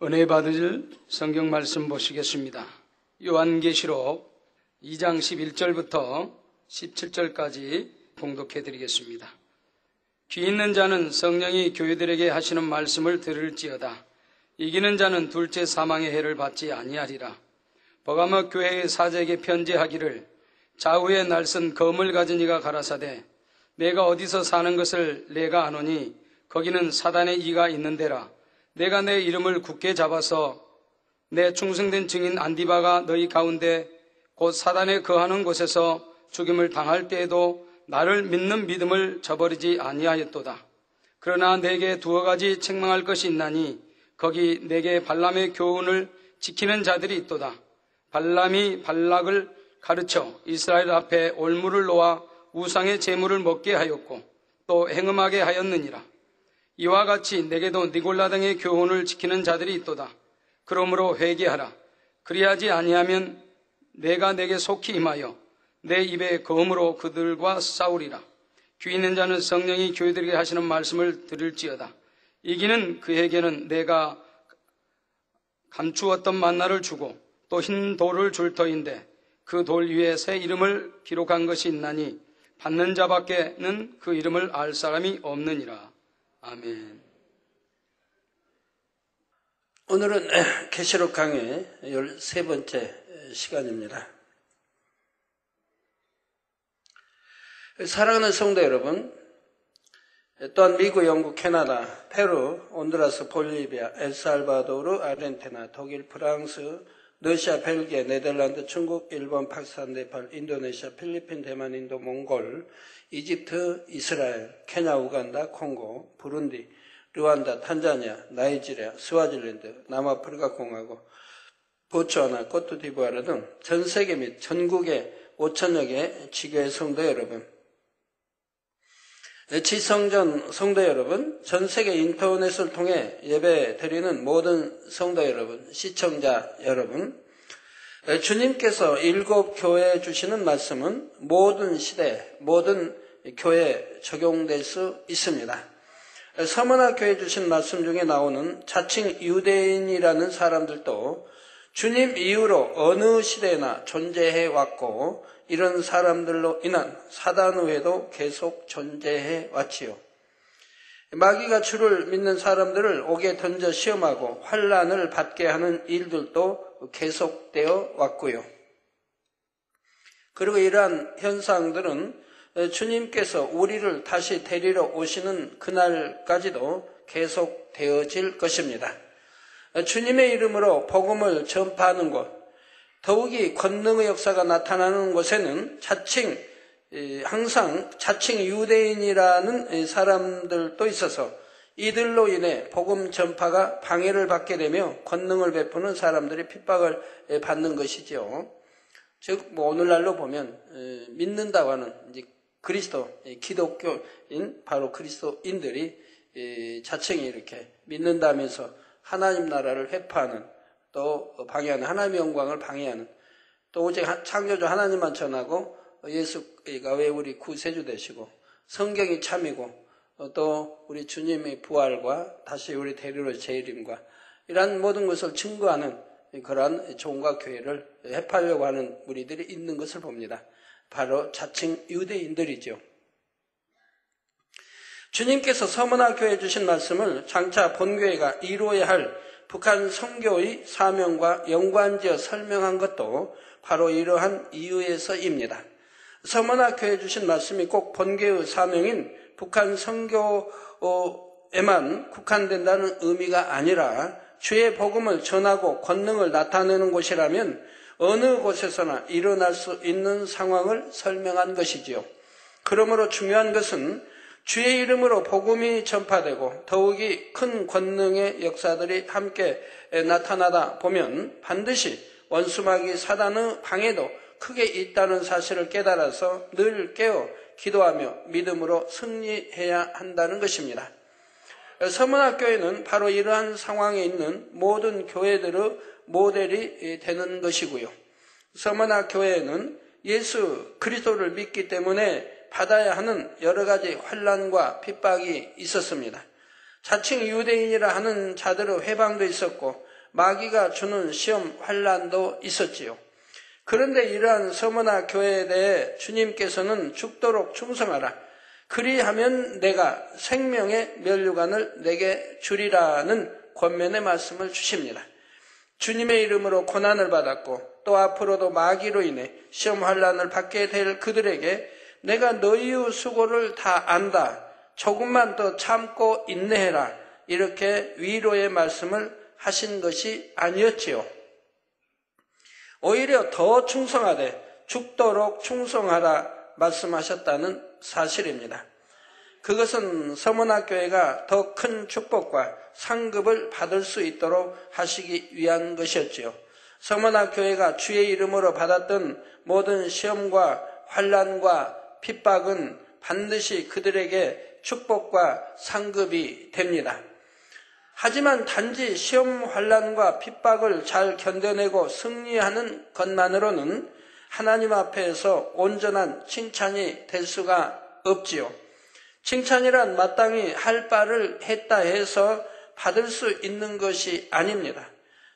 은혜 받으실 성경 말씀 보시겠습니다. 요한계시록 2장 11절부터 17절까지 봉독해 드리겠습니다. 귀 있는 자는 성령이 교회들에게 하시는 말씀을 들을지어다. 이기는 자는 둘째 사망의 해를 받지 아니하리라. 버가모 교회의 사제에게 편지하기를 좌우에 날선 검을 가진 이가 가라사대 내가 어디서 사는 것을 내가 아노니 거기는 사단의 이가 있는 데라. 내가 내 이름을 굳게 잡아서 내 충성된 증인 안디바가 너희 가운데 곧 사단에 거하는 곳에서 죽임을 당할 때에도 나를 믿는 믿음을 저버리지 아니하였도다. 그러나 내게 두어 가지 책망할 것이 있나니 거기 내게 발람의 교훈을 지키는 자들이 있도다. 발람이 발락을 가르쳐 이스라엘 앞에 올무를 놓아 우상의 제물을 먹게 하였고 또 행음하게 하였느니라. 이와 같이 내게도 니골라 등의 교훈을 지키는 자들이 있도다. 그러므로 회개하라. 그리하지 아니하면 내가 내게 속히 임하여 내 입에 검으로 그들과 싸우리라. 귀 있는 자는 성령이 교회들에게 하시는 말씀을 들을지어다. 이기는 그에게는 내가 감추었던 만나를 주고 또 흰 돌을 줄 터인데 그 돌 위에 새 이름을 기록한 것이 있나니 받는 자밖에는 그 이름을 알 사람이 없느니라. 아멘. 오늘은 계시록 강의 13번째 시간입니다. 사랑하는 성도 여러분, 또한 미국, 영국, 캐나다, 페루, 온두라스, 볼리비아, 엘살바도르, 아르헨티나, 독일, 프랑스, 러시아, 벨기에, 네덜란드, 중국, 일본, 파키스탄, 네팔, 인도네시아, 필리핀, 대만, 인도, 몽골, 이집트, 이스라엘, 케냐, 우간다, 콩고, 부룬디, 르완다, 탄자니아, 나이지리아, 스와질랜드, 남아프리카 공화국, 보츠와나, 코트디부아르 등 전 세계 및 전국의 5천여 개 지교회 성도 여러분, 지성전 성도 여러분, 전 세계 인터넷을 통해 예배 드리는 모든 성도 여러분, 시청자 여러분, 주님께서 7 교회에 주시는 말씀은 모든 시대, 모든 교회에 적용될 수 있습니다. 서머나 교회에 주신 말씀 중에 나오는 자칭 유대인이라는 사람들도 주님 이후로 어느 시대나 존재해 왔고 이런 사람들로 인한 사단의회도 계속 존재해 왔지요. 마귀가 주를 믿는 사람들을 옥에 던져 시험하고 환난을 받게 하는 일들도 계속되어 왔고요. 그리고 이러한 현상들은 주님께서 우리를 다시 데리러 오시는 그날까지도 계속되어질 것입니다. 주님의 이름으로 복음을 전파하는 곳, 더욱이 권능의 역사가 나타나는 곳에는 항상 자칭 유대인이라는 사람들도 있어서 이들로 인해 복음 전파가 방해를 받게 되며 권능을 베푸는 사람들이 핍박을 받는 것이죠. 즉, 오늘날로 보면 믿는다고 하는 이제 그리스도, 기독교인, 바로 그리스도인들이 자칭이 이렇게 믿는다면서 하나님 나라를 회파하는, 또 방해하는, 하나님의 영광을 방해하는, 또 오직 창조주 하나님만 전하고 예수가 왜 우리 구세주 되시고 성경이 참이고 또 우리 주님의 부활과 다시 우리 데리러 재림과 이러한 모든 것을 증거하는 그러한 종과 교회를 회파하려고 하는 무리들이 있는 것을 봅니다. 바로 자칭 유대인들이죠. 주님께서 서머나 교회에 주신 말씀을 장차 본교회가 이루어야 할 북한 선교의 사명과 연관지어 설명한 것도 바로 이러한 이유에서입니다. 서머나 교회에 주신 말씀이 꼭 본교회의 사명인 북한 선교에만 국한된다는 의미가 아니라 주의 복음을 전하고 권능을 나타내는 곳이라면 어느 곳에서나 일어날 수 있는 상황을 설명한 것이지요. 그러므로 중요한 것은 주의 이름으로 복음이 전파되고 더욱이 큰 권능의 역사들이 함께 나타나다 보면 반드시 원수마귀 사단의 방해도 크게 있다는 사실을 깨달아서 늘 깨어 기도하며 믿음으로 승리해야 한다는 것입니다. 서문학교회는 바로 이러한 상황에 있는 모든 교회들의 모델이 되는 것이고요. 서문학교회는 예수 그리스도를 믿기 때문에 받아야 하는 여러 가지 환난과 핍박이 있었습니다. 자칭 유대인이라 하는 자들의 회방도 있었고 마귀가 주는 시험 환난도 있었지요. 그런데 이러한 서머나 교회에 대해 주님께서는 죽도록 충성하라. 그리하면 내가 생명의 면류관을 내게 주리라는 권면의 말씀을 주십니다. 주님의 이름으로 고난을 받았고 또 앞으로도 마귀로 인해 시험 환난을 받게 될 그들에게 내가 너희의 수고를 다 안다. 조금만 더 참고 인내해라. 이렇게 위로의 말씀을 하신 것이 아니었지요. 오히려 더 충성하되 죽도록 충성하라 말씀하셨다는 사실입니다. 그것은 서머나 교회가 더 큰 축복과 상급을 받을 수 있도록 하시기 위한 것이었지요. 서머나 교회가 주의 이름으로 받았던 모든 시험과 환난과 핍박은 반드시 그들에게 축복과 상급이 됩니다. 하지만 단지 시험 환난과 핍박을 잘 견뎌내고 승리하는 것만으로는 하나님 앞에서 온전한 칭찬이 될 수가 없지요. 칭찬이란 마땅히 할 바를 했다 해서 받을 수 있는 것이 아닙니다.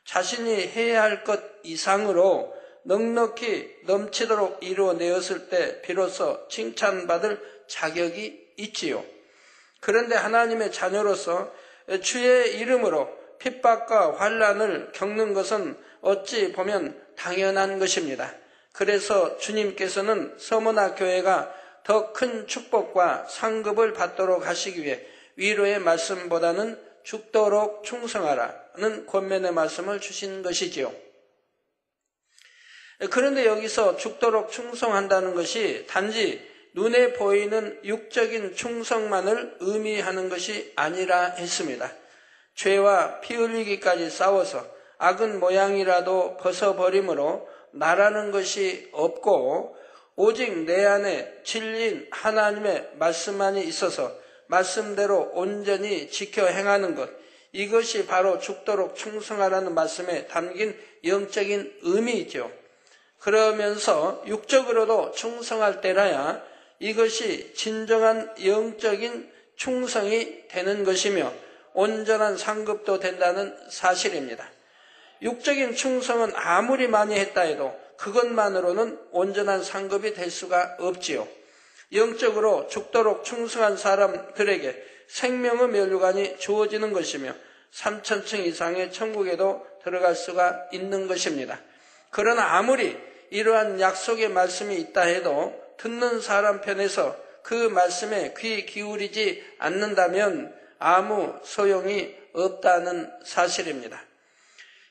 자신이 해야 할 것 이상으로 넉넉히 넘치도록 이루어내었을 때 비로소 칭찬받을 자격이 있지요. 그런데 하나님의 자녀로서 주의 이름으로 핍박과 환난을 겪는 것은 어찌 보면 당연한 것입니다. 그래서 주님께서는 서머나 교회가 더 큰 축복과 상급을 받도록 하시기 위해 위로의 말씀보다는 죽도록 충성하라는 권면의 말씀을 주신 것이지요. 그런데 여기서 죽도록 충성한다는 것이 단지 눈에 보이는 육적인 충성만을 의미하는 것이 아니라 했습니다. 죄와 피 흘리기까지 싸워서 악은 모양이라도 벗어버림으로 나라는 것이 없고 오직 내 안에 진리인 하나님의 말씀만이 있어서 말씀대로 온전히 지켜 행하는 것, 이것이 바로 죽도록 충성하라는 말씀에 담긴 영적인 의미이죠. 그러면서 육적으로도 충성할 때라야 이것이 진정한 영적인 충성이 되는 것이며 온전한 상급도 된다는 사실입니다. 육적인 충성은 아무리 많이 했다 해도 그것만으로는 온전한 상급이 될 수가 없지요. 영적으로 죽도록 충성한 사람들에게 생명의 면류관이 주어지는 것이며 3000층 이상의 천국에도 들어갈 수가 있는 것입니다. 그러나 아무리 이러한 약속의 말씀이 있다 해도 듣는 사람 편에서 그 말씀에 귀 기울이지 않는다면 아무 소용이 없다는 사실입니다.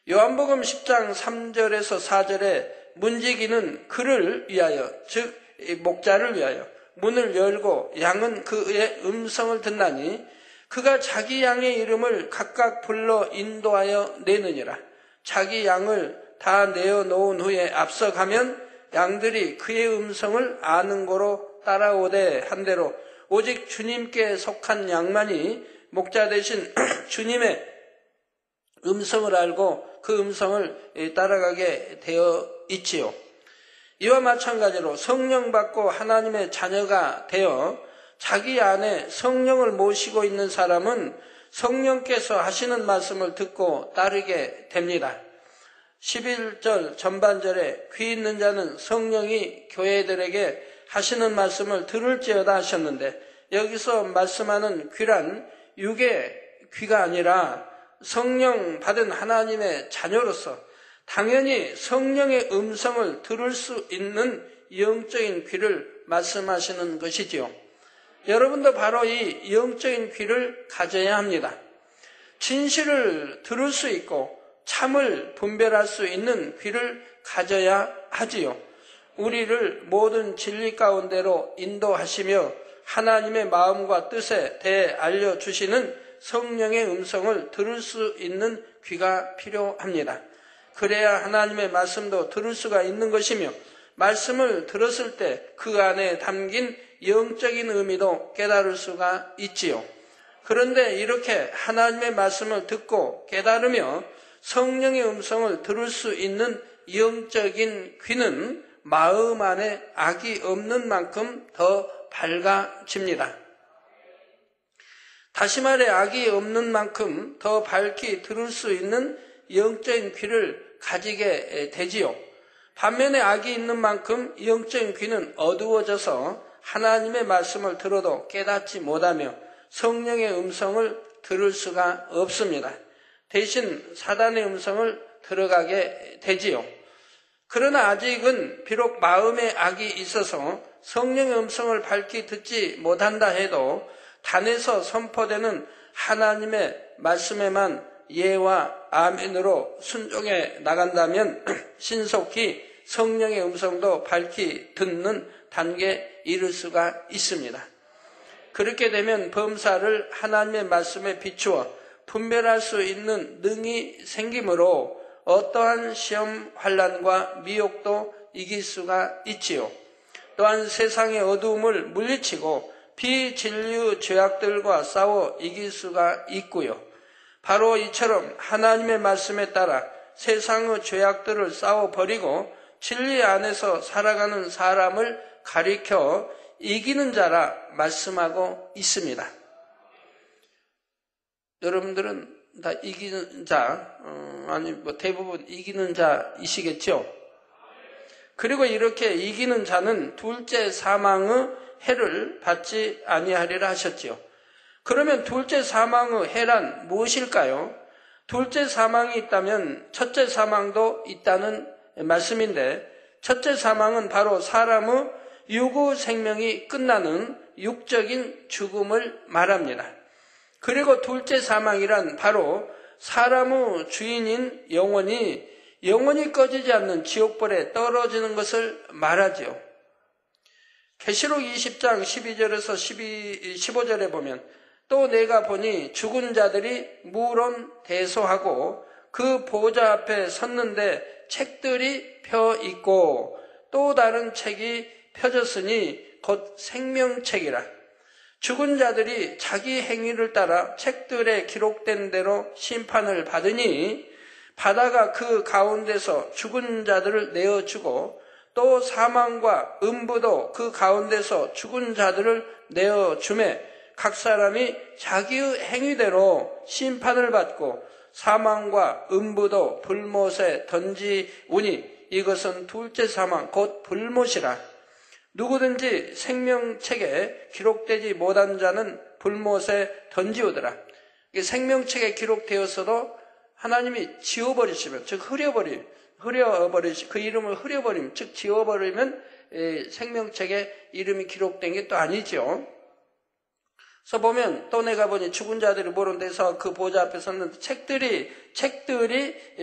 요한복음 10장 3절에서 4절에 문지기는 그를 위하여, 즉 목자를 위하여 문을 열고 양은 그의 음성을 듣나니 그가 자기 양의 이름을 각각 불러 인도하여 내느니라. 자기 양을 다 내어놓은 후에 앞서가면 양들이 그의 음성을 아는 고로 따라오되 한대로 오직 주님께 속한 양만이 목자 대신 주님의 음성을 알고 그 음성을 따라가게 되어 있지요. 이와 마찬가지로 성령 받고 하나님의 자녀가 되어 자기 안에 성령을 모시고 있는 사람은 성령께서 하시는 말씀을 듣고 따르게 됩니다. 11절 전반절에 귀 있는 자는 성령이 교회들에게 하시는 말씀을 들을지어다 하셨는데 여기서 말씀하는 귀란 육의 귀가 아니라 성령 받은 하나님의 자녀로서 당연히 성령의 음성을 들을 수 있는 영적인 귀를 말씀하시는 것이지요. 여러분도 바로 이 영적인 귀를 가져야 합니다. 진실을 들을 수 있고 참을 분별할 수 있는 귀를 가져야 하지요. 우리를 모든 진리 가운데로 인도하시며 하나님의 마음과 뜻에 대해 알려주시는 성령의 음성을 들을 수 있는 귀가 필요합니다. 그래야 하나님의 말씀도 들을 수가 있는 것이며 말씀을 들었을 때 그 안에 담긴 영적인 의미도 깨달을 수가 있지요. 그런데 이렇게 하나님의 말씀을 듣고 깨달으며 성령의 음성을 들을 수 있는 영적인 귀는 마음 안에 악이 없는 만큼 더 밝아집니다. 다시 말해 악이 없는 만큼 더 밝게 들을 수 있는 영적인 귀를 가지게 되지요. 반면에 악이 있는 만큼 영적인 귀는 어두워져서 하나님의 말씀을 들어도 깨닫지 못하며 성령의 음성을 들을 수가 없습니다. 대신 사단의 음성을 들어가게 되지요. 그러나 아직은 비록 마음에 악이 있어서 성령의 음성을 밝히 듣지 못한다 해도 단에서 선포되는 하나님의 말씀에만 예와 아멘으로 순종해 나간다면 신속히 성령의 음성도 밝히 듣는 단계에 이를 수가 있습니다. 그렇게 되면 범사를 하나님의 말씀에 비추어 분별할 수 있는 능이 생기므로 어떠한 시험, 환난과 미혹도 이길 수가 있지요. 또한 세상의 어두움을 물리치고 비진리의 죄악들과 싸워 이길 수가 있고요. 바로 이처럼 하나님의 말씀에 따라 세상의 죄악들을 싸워버리고 진리 안에서 살아가는 사람을 가리켜 이기는 자라 말씀하고 있습니다. 여러분들은 다 이기는 자, 대부분 이기는 자이시겠죠? 그리고 이렇게 이기는 자는 둘째 사망의 해를 받지 아니하리라 하셨지요. 그러면 둘째 사망의 해란 무엇일까요? 둘째 사망이 있다면 첫째 사망도 있다는 말씀인데, 첫째 사망은 바로 사람의 유구 생명이 끝나는 육적인 죽음을 말합니다. 그리고 둘째 사망이란 바로 사람의 주인인 영혼이 꺼지지 않는 지옥불에 떨어지는 것을 말하죠. 계시록 20장 12절에서 15절에 보면 또 내가 보니 죽은 자들이 무론 대소하고 그 보좌 앞에 섰는데 책들이 펴 있고 또 다른 책이 펴졌으니 곧 생명책이라. 죽은 자들이 자기 행위를 따라 책들에 기록된 대로 심판을 받으니 바다가 그 가운데서 죽은 자들을 내어주고 또 사망과 음부도 그 가운데서 죽은 자들을 내어주매 각 사람이 자기의 행위대로 심판을 받고 사망과 음부도 불못에 던지우니 이것은 둘째 사망 곧 불못이라. 누구든지 생명책에 기록되지 못한 자는 불못에 던지우더라. 생명책에 기록되었어도 하나님이 지워버리시면, 즉 그 이름을 흐려버리면, 즉 지워버리면 생명책에 이름이 기록된 게 또 아니죠. 그래서 보면 또 내가 보니 죽은 자들이 모른 데서 그 보좌 앞에 섰는데 책들이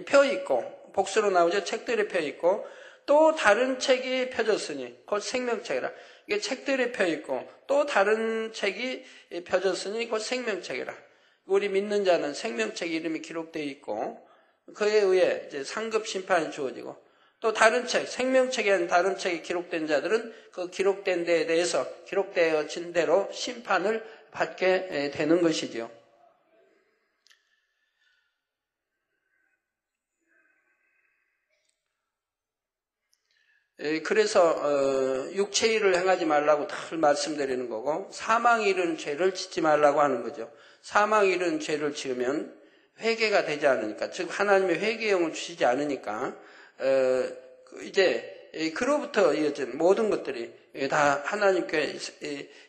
펴 있고, 복수로 나오죠. 책들이 펴 있고 또 다른 책이 펴졌으니 곧 생명책이라. 이게 책들이 펴 있고 또 다른 책이 펴졌으니 곧 생명책이라. 우리 믿는 자는 생명책 이름이 기록되어 있고 그에 의해 이제 상급 심판이 주어지고 또 다른 책, 생명책에 아닌 다른 책이 기록된 자들은 그 기록된 데에 대해서 기록되어진 대로 심판을 받게 되는 것이죠. 그래서 육체의 일을 행하지 말라고 늘 말씀드리는 거고 사망에 이르는 죄를 짓지 말라고 하는 거죠. 사망에 이르는 죄를 지으면 회개가 되지 않으니까, 즉 하나님의 회개의 영을 주시지 않으니까 이제 그로부터 이어진 모든 것들이 다 하나님께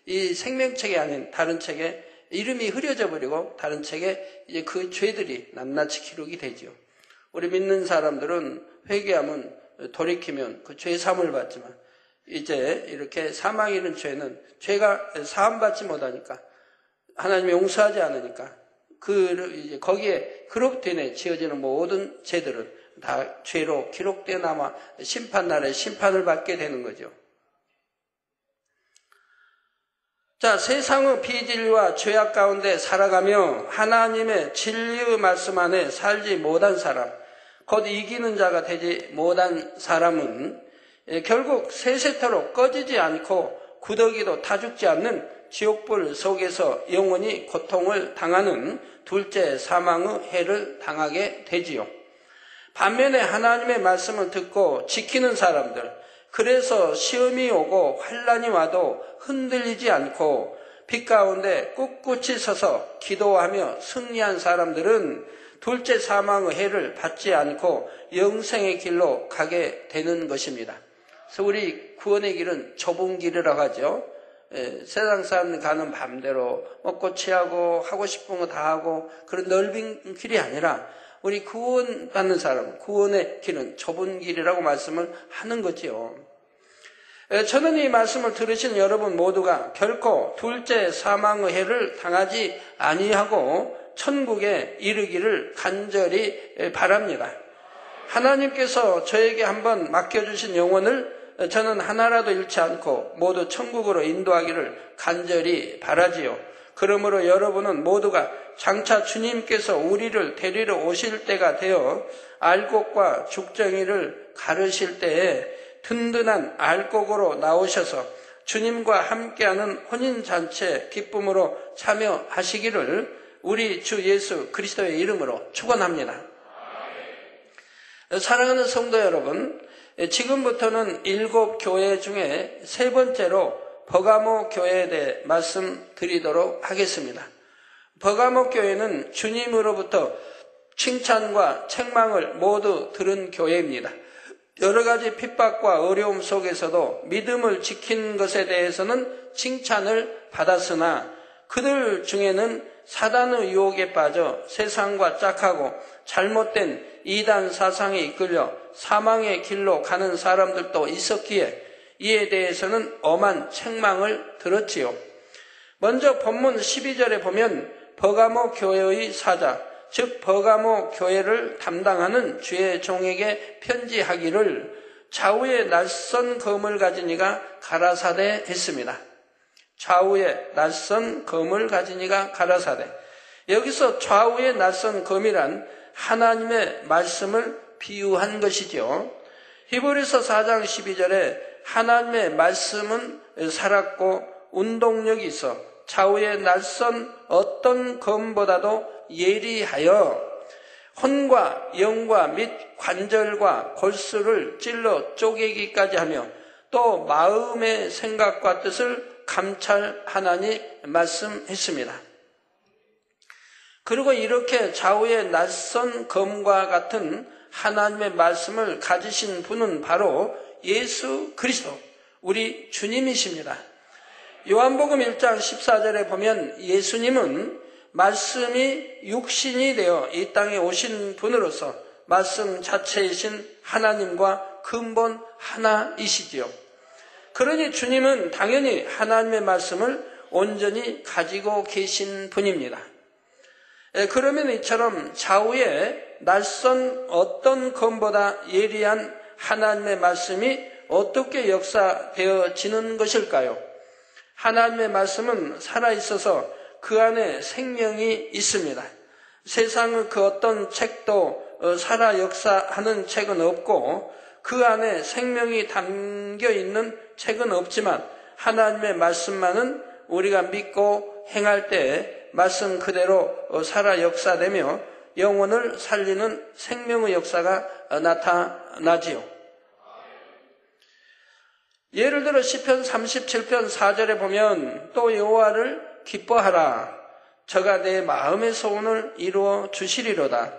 이 생명책이 아닌 다른 책에 이름이 흐려져 버리고 다른 책에 이제 그 죄들이 낱낱이 기록이 되지요. 우리 믿는 사람들은 회개하면 돌이키면 그 죄 사함을 받지만 이제 이렇게 사망에 이른 죄는 죄가 사함 받지 못하니까 하나님이 용서하지 않으니까 이제 거기에 그로부터 인해 지어지는 모든 죄들은 다 죄로 기록되어 남아 심판날에 심판을 받게 되는 거죠. 자, 세상의 비진리와 죄악 가운데 살아가며 하나님의 진리의 말씀 안에 살지 못한 사람, 곧 이기는 자가 되지 못한 사람은 결국 세세토록 꺼지지 않고 구더기도 타 죽지 않는 지옥불 속에서 영원히 고통을 당하는 둘째 사망의 해를 당하게 되지요. 반면에 하나님의 말씀을 듣고 지키는 사람들, 그래서 시험이 오고 환난이 와도 흔들리지 않고 빛 가운데 꿋꿋이 서서 기도하며 승리한 사람들은 둘째 사망의 해를 받지 않고 영생의 길로 가게 되는 것입니다. 그래서 우리 구원의 길은 좁은 길이라고 하죠. 세상 사람 가는 맘대로 먹고 취하고 하고 싶은 거 다 하고 그런 넓은 길이 아니라 우리 구원받는 사람, 구원의 길은 좁은 길이라고 말씀을 하는 거지요. 저는 이 말씀을 들으신 여러분 모두가 결코 둘째 사망의 해를 당하지 아니하고 천국에 이르기를 간절히 바랍니다. 하나님께서 저에게 한번 맡겨주신 영혼을 저는 하나라도 잃지 않고 모두 천국으로 인도하기를 간절히 바라지요. 그러므로 여러분은 모두가 장차 주님께서 우리를 데리러 오실 때가 되어 알곡과 죽정이를 가르실 때에 든든한 알곡으로 나오셔서 주님과 함께하는 혼인잔치 기쁨으로 참여하시기를 우리 주 예수 그리스도의 이름으로 축원합니다. 사랑하는 성도 여러분, 지금부터는 7교회 중에 세 번째로 버가모 교회에 대해 말씀드리도록 하겠습니다. 버가모 교회는 주님으로부터 칭찬과 책망을 모두 들은 교회입니다. 여러 가지 핍박과 어려움 속에서도 믿음을 지킨 것에 대해서는 칭찬을 받았으나 그들 중에는 사단의 유혹에 빠져 세상과 짝하고 잘못된 이단 사상에 이끌려 사망의 길로 가는 사람들도 있었기에 이에 대해서는 엄한 책망을 들었지요. 먼저 본문 12절에 보면 버가모 교회의 사자, 즉 버가모 교회를 담당하는 주의 종에게 편지하기를 좌우에 낯선 검을 가진 이가 가라사대 했습니다. 좌우에 낯선 검을 가진 이가 가라사대. 여기서 좌우에 낯선 검이란 하나님의 말씀을 비유한 것이죠. 히브리서 4장 12절에 하나님의 말씀은 살았고 운동력이 있어 좌우에 낯선 어떤 검보다도 예리하여 혼과 영과 및 관절과 골수를 찔러 쪼개기까지 하며 또 마음의 생각과 뜻을 감찰하나니 말씀했습니다. 그리고 이렇게 좌우에 낯선 검과 같은 하나님의 말씀을 가지신 분은 바로 예수 그리스도, 우리 주님이십니다. 요한복음 1장 14절에 보면 예수님은 말씀이 육신이 되어 이 땅에 오신 분으로서 말씀 자체이신 하나님과 근본 하나이시지요. 그러니 주님은 당연히 하나님의 말씀을 온전히 가지고 계신 분입니다. 그러면 이처럼 좌우에 낯선 어떤 검보다 예리한 하나님의 말씀이 어떻게 역사되어지는 것일까요? 하나님의 말씀은 살아있어서 그 안에 생명이 있습니다. 세상의 그 어떤 책도 살아 역사하는 책은 없고 그 안에 생명이 담겨있는 책은 없지만 하나님의 말씀만은 우리가 믿고 행할 때 말씀 그대로 살아 역사되며 영혼을 살리는 생명의 역사가 나타나지요. 예를 들어 시편 37편 4절에 보면 또 여호와를 기뻐하라. 저가 내 마음의 소원을 이루어 주시리로다.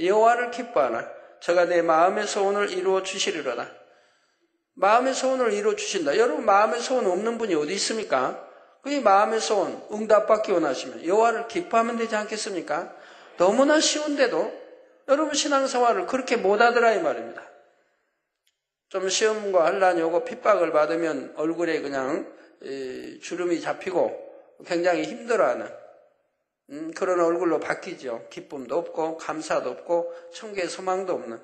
여호와를 기뻐하라. 저가 내 마음의 소원을 이루어 주시리로다. 마음의 소원을 이루어 주신다. 여러분 마음의 소원 없는 분이 어디 있습니까? 그 마음의 소원 응답받기 원하시면 여호와를 기뻐하면 되지 않겠습니까? 너무나 쉬운데도 여러분 신앙생활을 그렇게 못하더라 이 말입니다. 좀 시험과 환란이 오고 핍박을 받으면 얼굴에 그냥 주름이 잡히고 굉장히 힘들어하는 그런 얼굴로 바뀌죠. 기쁨도 없고 감사도 없고 천국의 소망도 없는.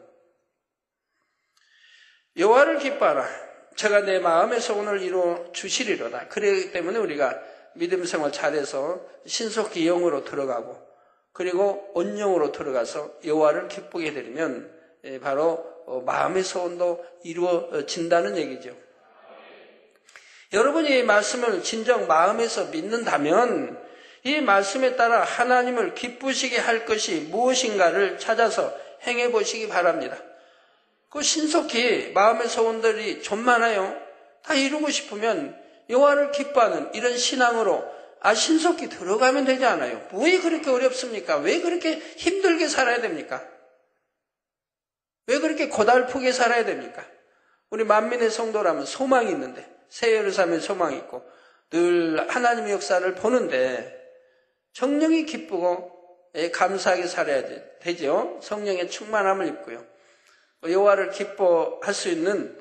여호와를 기뻐하라. 제가 내 마음의 소원을 이루어 주시리로다. 그렇기 때문에 우리가 믿음 생활 잘해서 신속히 영으로 들어가고 그리고 온영으로 들어가서 여호와를 기쁘게 해드리면 바로 마음의 소원도 이루어진다는 얘기죠. 여러분이 이 말씀을 진정 마음에서 믿는다면 이 말씀에 따라 하나님을 기쁘시게 할 것이 무엇인가를 찾아서 행해 보시기 바랍니다. 그 신속히 마음의 소원들이 좀 많아요. 다 이루고 싶으면 여호와를 기뻐하는 이런 신앙으로 신속히 들어가면 되지 않아요? 왜 그렇게 어렵습니까? 왜 그렇게 힘들게 살아야 됩니까? 왜 그렇게 고달프게 살아야 됩니까? 우리 만민의 성도라면 소망이 있는데, 새 예루살렘에 소망이 있고 늘 하나님의 역사를 보는데 성령이 기쁘고 감사하게 살아야 되죠. 성령의 충만함을 입고요. 여호와를 기뻐할 수 있는,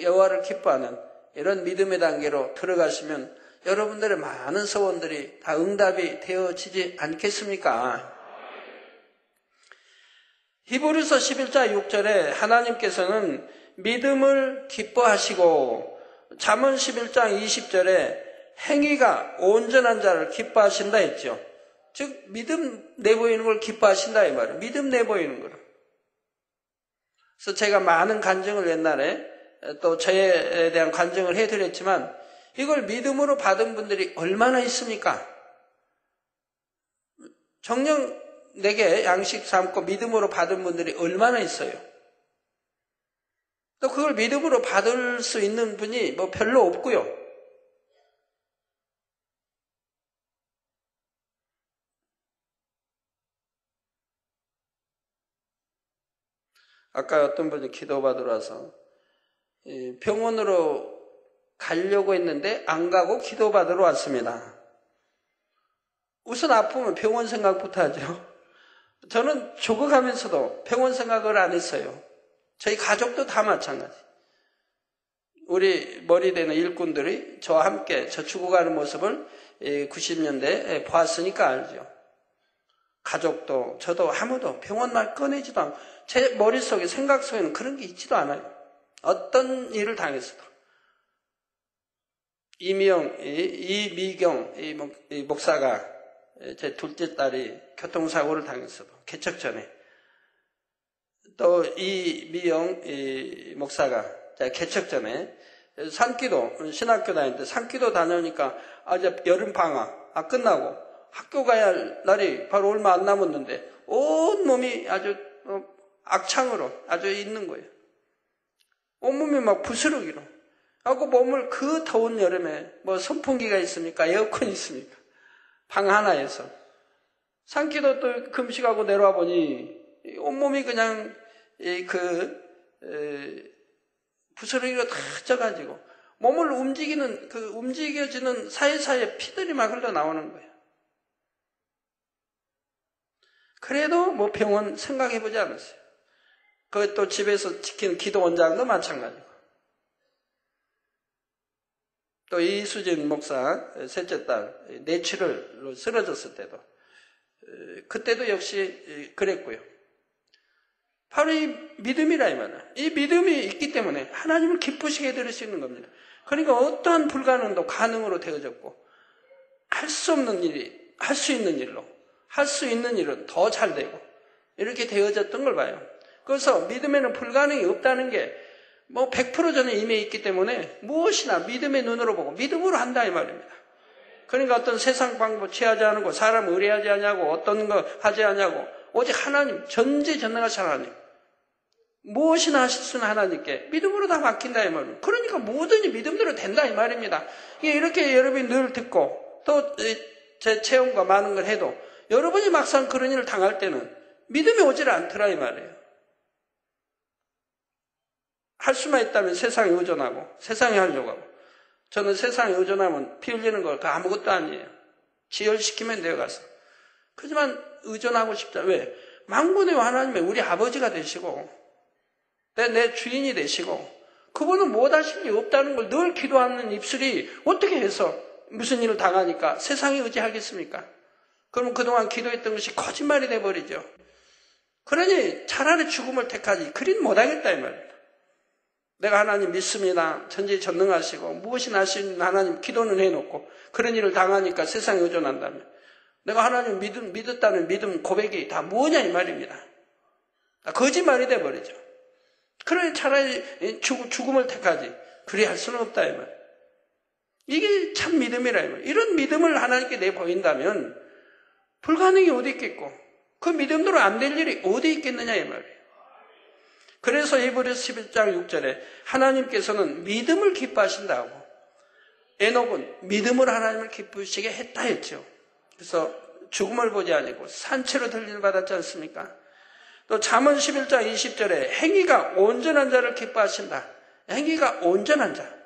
여호와를 기뻐하는 이런 믿음의 단계로 들어가시면 여러분들의 많은 소원들이 다 응답이 되어지지 않겠습니까? 히브리서 11장 6절에 하나님께서는 믿음을 기뻐하시고, 잠언 11장 20절에 행위가 온전한 자를 기뻐하신다 했죠. 즉 믿음 내보이는 걸 기뻐하신다 이 말이에요. 믿음 내보이는 거를. 그래서 제가 많은 간증을 옛날에 또 저에 대한 간증을 해드렸지만, 이걸 믿음으로 받은 분들이 얼마나 있습니까? 정녕 내게 양식 삼고 믿음으로 받은 분들이 얼마나 있어요? 또 그걸 믿음으로 받을 수 있는 분이 뭐 별로 없고요. 아까 어떤 분이 기도받으러 와서 병원으로 가려고 했는데 안 가고 기도받으러 왔습니다. 우선 아프면 병원 생각부터 하죠. 저는 죽어가면서도 병원 생각을 안 했어요. 저희 가족도 다 마찬가지. 우리 머리 되는 일꾼들이 저와 함께 저 죽어가는 모습을 90년대에 보았으니까 알죠. 가족도 저도 아무도 병원 말 꺼내지도 않고 제 머릿속에 생각 속에는 그런 게 있지도 않아요. 어떤 일을 당했어도. 이미경 이 목사가 제 둘째 딸이 교통사고를 당했어도 개척 전에, 또 이미영 목사가 개척 전에 산기도 신학교 다닐 때 산기도 다녀오니까 이제 여름 방학 끝나고 학교 가야 할 날이 바로 얼마 안 남았는데 온 몸이 아주 악창으로 아주 있는 거예요. 온몸이 막 부스러기로. 하고 몸을 그 더운 여름에 뭐 선풍기가 있습니까? 에어컨이 있습니까? 방 하나에서. 산기도 또 금식하고 내려와 보니 온몸이 그냥 부스러기로 다 쪄가지고 몸을 움직이는 움직여지는 사이사이에 피들이 막 흘러나오는 거예요. 그래도 뭐 병원 생각해보지 않았어요. 또 집에서 지킨 기도 원장도 마찬가지고. 또 이수진 목사 셋째 딸 뇌출혈로 쓰러졌을 때도 그때도 역시 그랬고요. 바로 이 믿음이라 이 말이에요. 이 믿음이 있기 때문에 하나님을 기쁘시게 해드릴 수 있는 겁니다. 그러니까 어떠한 불가능도 가능으로 되어졌고, 할 수 없는 일이 할 수 있는 일로, 할 수 있는 일은 더 잘 되고 이렇게 되어졌던 걸 봐요. 그래서 믿음에는 불가능이 없다는 게 뭐 100% 저는 임해 있기 때문에 무엇이나 믿음의 눈으로 보고 믿음으로 한다 이 말입니다. 그러니까 어떤 세상 방법 취하지 않고 사람 의뢰하지 않냐고 어떤 거 하지 않냐고, 오직 하나님, 전지전능하신 하나님, 무엇이나 하실 수 있는 하나님께 믿음으로 다 맡긴다 이 말입니다. 그러니까 뭐든지 믿음대로 된다 이 말입니다. 이렇게 여러분이 늘 듣고 또 제 체험과 많은 걸 해도 여러분이 막상 그런 일을 당할 때는 믿음이 오질 않더라 이 말이에요. 할 수만 있다면 세상에 의존하고 세상에 하려고 하고, 저는 세상에 의존하면 피 흘리는 거 아무것도 아니에요. 지혈시키면 돼요 가서. 그렇지만 의존하고 싶다. 왜? 만군의 하나님의 우리 아버지가 되시고 내 주인이 되시고 그분은 못하실 게 없다는 걸 늘 기도하는 입술이 어떻게 해서 무슨 일을 당하니까 세상에 의지하겠습니까? 그러면 그동안 기도했던 것이 거짓말이 돼버리죠. 그러니 차라리 죽음을 택하지 그린 못하겠다 이 말입니다. 내가 하나님 믿습니다. 전지전능하시고 무엇이나 하시는 하나님 기도는 해놓고 그런 일을 당하니까 세상에 의존한다면 내가 하나님 믿었다는 믿음 고백이 다 뭐냐 이 말입니다. 다 거짓말이 돼버리죠. 그러니 차라리 죽음을 택하지 그리 할 수는 없다 이 말. 이게 참 믿음이라 이 말. 이런 믿음을 하나님께 내보인다면 불가능이 어디 있겠고 그 믿음대로 안 될 일이 어디 있겠느냐 이 말이에요. 그래서 히브리서 11장 6절에 하나님께서는 믿음을 기뻐하신다고, 에녹은 믿음으로 하나님을 기쁘시게 했다 했죠. 그래서 죽음을 보지 아니고 산채로 들림을 받았지 않습니까? 또 잠언 11장 20절에 행위가 온전한 자를 기뻐하신다. 행위가 온전한 자.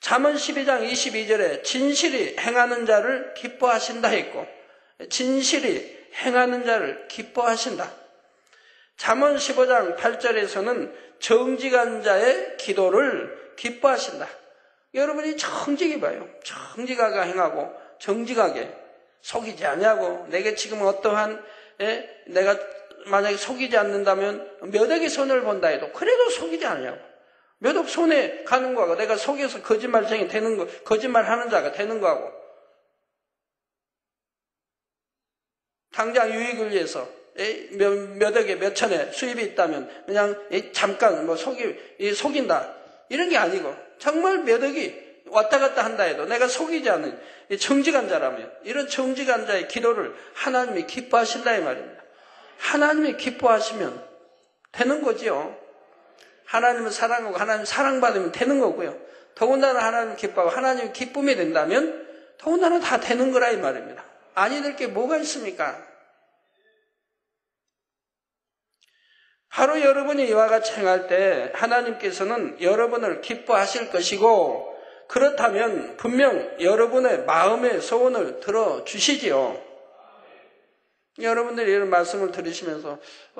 잠언 12장 22절에 진실이 행하는 자를 기뻐하신다 했고, 진실이 행하는 자를 기뻐하신다. 잠언 15장 8절에서는 정직한 자의 기도를 기뻐하신다. 여러분이 정직히 봐요. 정직하게 행하고 정직하게 속이지 않냐고. 내게 지금 어떠한 내가 만약에 속이지 않는다면 몇 억의 손해를 본다 해도 그래도 속이지 않냐고. 몇 억 손해 가는 거하고 내가 속여서 거짓말쟁이 되는 거, 거짓말하는 자가 되는 거하고 당장 유익을 위해서 몇 억에 몇 천에 수입이 있다면 그냥 잠깐 속인다 이런 게 아니고 정말 몇 억이 왔다 갔다 한다 해도 내가 속이지 않는 정직한 자라면 이런 정직한 자의 기도를 하나님이 기뻐하신다 이 말입니다. 하나님이 기뻐하시면 되는 거지요. 하나님은 사랑하고 하나님 사랑받으면 되는 거고요. 더군다나 하나님 기뻐하고 하나님 기쁨이 된다면 더군다나 다 되는 거라 이 말입니다. 아니 될 게 뭐가 있습니까? 바로 여러분이 이와 같이 행할 때 하나님께서는 여러분을 기뻐하실 것이고 그렇다면 분명 여러분의 마음의 소원을 들어주시지요. 여러분들이 이런 말씀을 들으시면서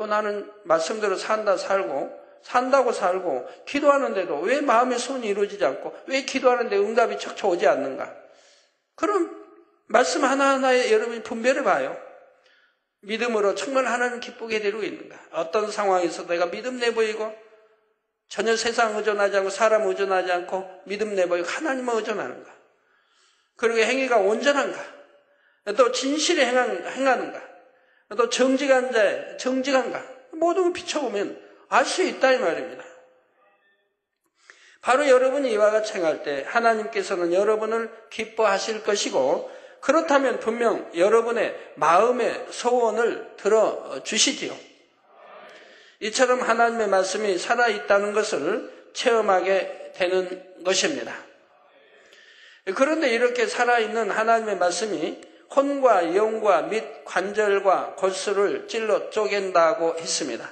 나는 말씀대로 산다고 살고 기도하는데도 왜 마음의 소원이 이루어지지 않고 왜 기도하는데 응답이 척척 오지 않는가? 그럼 말씀 하나하나에 여러분이 분별을 봐요. 믿음으로 정말 하나님 기쁘게 되고 있는가? 어떤 상황에서 내가 믿음 내보이고 전혀 세상 의존하지 않고 사람 의존하지 않고 믿음 내보이고 하나님을 의존하는가? 그리고 행위가 온전한가? 또 진실에 행하는가? 또 정직한 자에 정직한가? 모든 걸 비춰보면 알 수 있다 이 말입니다. 바로 여러분이 이와 같이 행할 때 하나님께서는 여러분을 기뻐하실 것이고 그렇다면 분명 여러분의 마음의 소원을 들어주시지요. 이처럼 하나님의 말씀이 살아있다는 것을 체험하게 되는 것입니다. 그런데 이렇게 살아있는 하나님의 말씀이 혼과 영과 및 관절과 골수를 찔러 쪼갠다고 했습니다.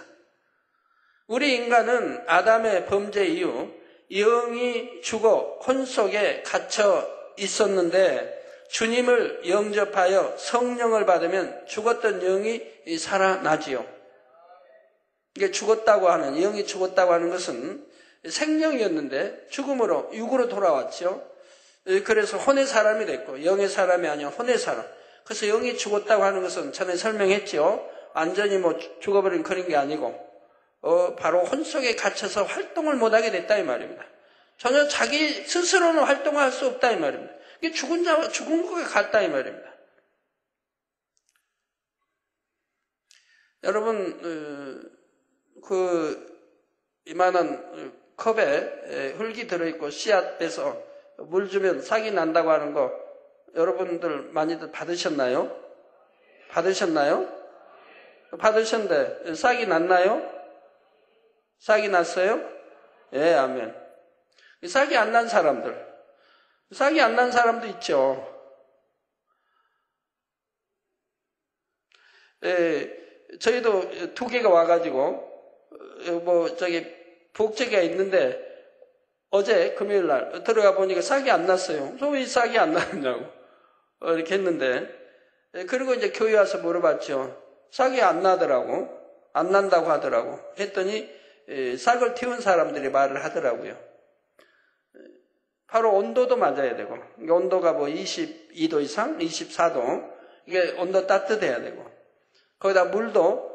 우리 인간은 아담의 범죄 이후 영이 죽어 혼 속에 갇혀 있었는데 주님을 영접하여 성령을 받으면 죽었던 영이 살아나지요. 이게 영이 죽었다고 하는 것은 생명이었는데 죽음으로 육으로 돌아왔죠. 그래서 혼의 사람이 됐고 영의 사람이 아니라 혼의 사람. 그래서 영이 죽었다고 하는 것은 전에 설명했죠. 완전히 죽어버린 그런 게 아니고 바로 혼 속에 갇혀서 활동을 못하게 됐다 이 말입니다. 전혀 자기 스스로는 활동할 수 없다 이 말입니다. 이게 죽은 것에 같다 이 말입니다. 여러분 이만한 컵에 흙이 들어있고 씨앗 빼서 물 주면 싹이 난다고 하는 거 여러분들 많이들 받으셨나요? 받으셨는데 싹이 났나요? 싹이 났어요? 예, 아멘. 싹이 안 난 사람도 있죠. 저희도 2개가 와가지고 복제기가 있는데 어제 금요일 날 들어가 보니까 싹이 안 났어요. 왜 싹이 안 나느냐고 이렇게 했는데 그리고 이제 교회 와서 물어봤죠. 싹이 안 난다고 하더라고. 했더니 싹을 틔운 사람들이 말을 하더라고요. 바로 온도도 맞아야 되고 온도가 22도 이상 24도 이게 온도 따뜻해야 되고 거기다 물도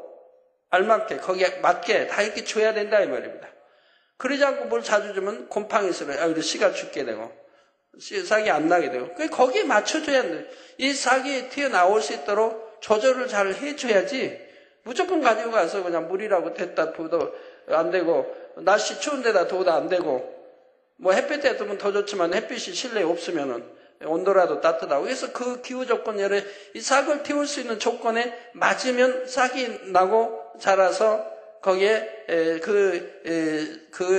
알맞게 거기에 맞게 다 이렇게 줘야 된다 이 말입니다. 그러지 않고 물 자주 주면 곰팡이 쓰러요. 씨가 죽게 되고 싹이 안 나게 되고 거기에 맞춰줘야 돼요. 이 싹이 튀어나올 수 있도록 조절을 잘 해줘야지 무조건 가지고 가서 그냥 물이라고 됐다 부어도 안 되고 날씨 추운 데다 두어도 안 되고 햇빛에 두면 더 좋지만 햇빛이 실내에 없으면은 온도라도 따뜻하고 그래서 그 기후 조건열에 이 싹을 틔울 수 있는 조건에 맞으면 싹이 나고 자라서 거기에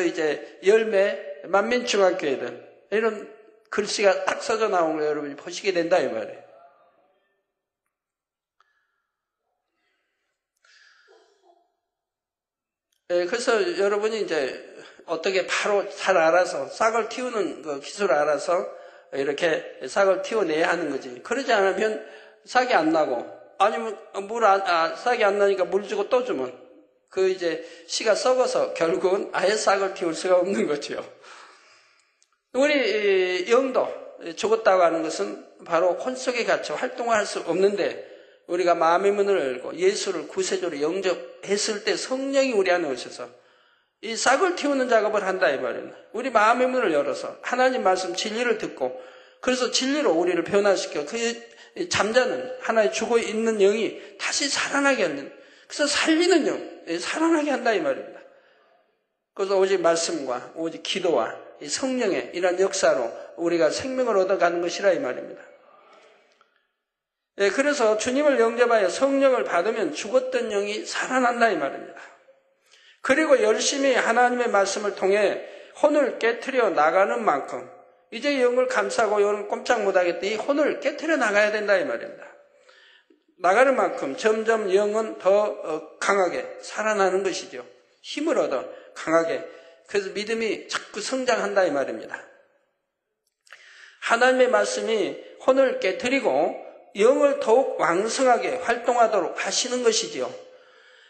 이제 열매 만민중학교이든 이런 글씨가 딱 써져 나온 거 여러분이 보시게 된다 이 말이에요. 그래서 여러분이 이제 어떻게 바로 잘 알아서 싹을 틔우는 그 기술을 알아서 이렇게 싹을 틔워내야 하는 거지. 그러지 않으면 싹이 안 나고, 아니면 싹이 안 나니까 물 주고 또 주면 그 이제 씨가 썩어서 결국은 아예 싹을 틔울 수가 없는 거죠. 우리 영도 죽었다고 하는 것은 바로 혼 속에 갇혀 활동할 수 없는데, 우리가 마음의 문을 열고 예수를 구세주로 영접했을 때 성령이 우리 안에 오셔서 이 싹을 틔우는 작업을 한다 이 말이에요. 우리 마음의 문을 열어서 하나님 말씀 진리를 듣고, 그래서 진리로 우리를 변화시켜 그 잠자는 하나의 죽어 있는 영이 다시 살아나게 하는, 그래서 살리는 영, 살아나게 한다 이 말입니다. 그래서 오직 말씀과 오직 기도와 이 성령의 이런 역사로 우리가 생명을 얻어가는 것이라 이 말입니다. 그래서 주님을 영접하여 성령을 받으면 죽었던 영이 살아난다 이 말입니다. 그리고 열심히 하나님의 말씀을 통해 혼을 깨트려 나가는 만큼, 이제 영을 감싸고 영을 꼼짝 못하겠다, 이 혼을 깨트려 나가야 된다 이 말입니다. 나가는 만큼 점점 영은 더 강하게 살아나는 것이죠. 힘을 얻어 강하게. 그래서 믿음이 자꾸 성장한다 이 말입니다. 하나님의 말씀이 혼을 깨트리고 영을 더욱 왕성하게 활동하도록 하시는 것이지요.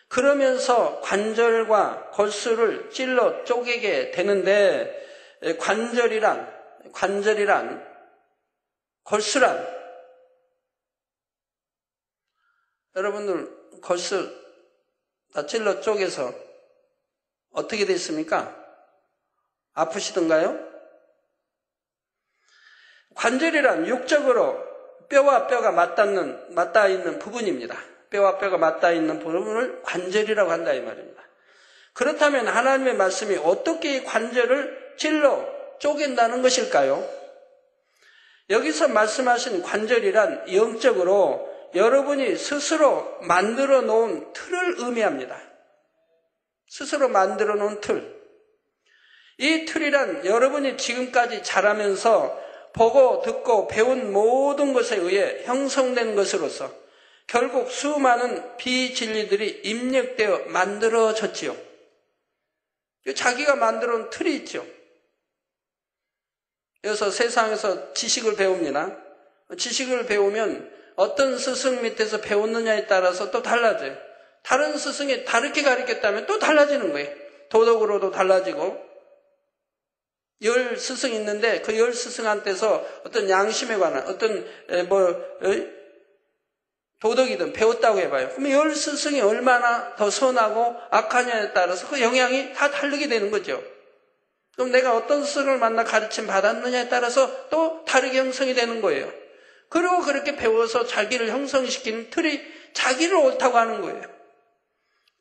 그러면서 관절과 골수를 찔러 쪼개게 되는데, 관절이란, 골수란, 여러분들 골수 다 찔러 쪼개서 어떻게 됐습니까? 아프시던가요? 관절이란 육적으로 뼈와 뼈가 맞닿아 있는 부분입니다. 뼈와 뼈가 맞닿아 있는 부분을 관절이라고 한다 이 말입니다. 그렇다면 하나님의 말씀이 어떻게 이 관절을 찔러 쪼갠다는 것일까요? 여기서 말씀하신 관절이란 영적으로 여러분이 스스로 만들어 놓은 틀을 의미합니다. 스스로 만들어 놓은 틀. 이 틀이란 여러분이 지금까지 자라면서 보고 듣고 배운 모든 것에 의해 형성된 것으로서 결국 수많은 비진리들이 입력되어 만들어졌지요. 자기가 만들어 놓은 틀이 있죠. 그래서 세상에서 지식을 배웁니다. 지식을 배우면 어떤 스승 밑에서 배웠느냐에 따라서 또 달라져요. 다른 스승이 다르게 가르쳤다면 또 달라지는 거예요. 도덕으로도 달라지고, 10 스승이 있는데 그 10 스승한테서 어떤 양심에 관한 어떤 도덕이든 배웠다고 해봐요. 그러면 10 스승이 얼마나 더 선하고 악하냐에 따라서 그 영향이 다 다르게 되는 거죠. 그럼 내가 어떤 스승을 만나 가르침 받았느냐에 따라서 또 다르게 형성이 되는 거예요. 그리고 그렇게 배워서 자기를 형성시키는 틀이 자기를 옳다고 하는 거예요.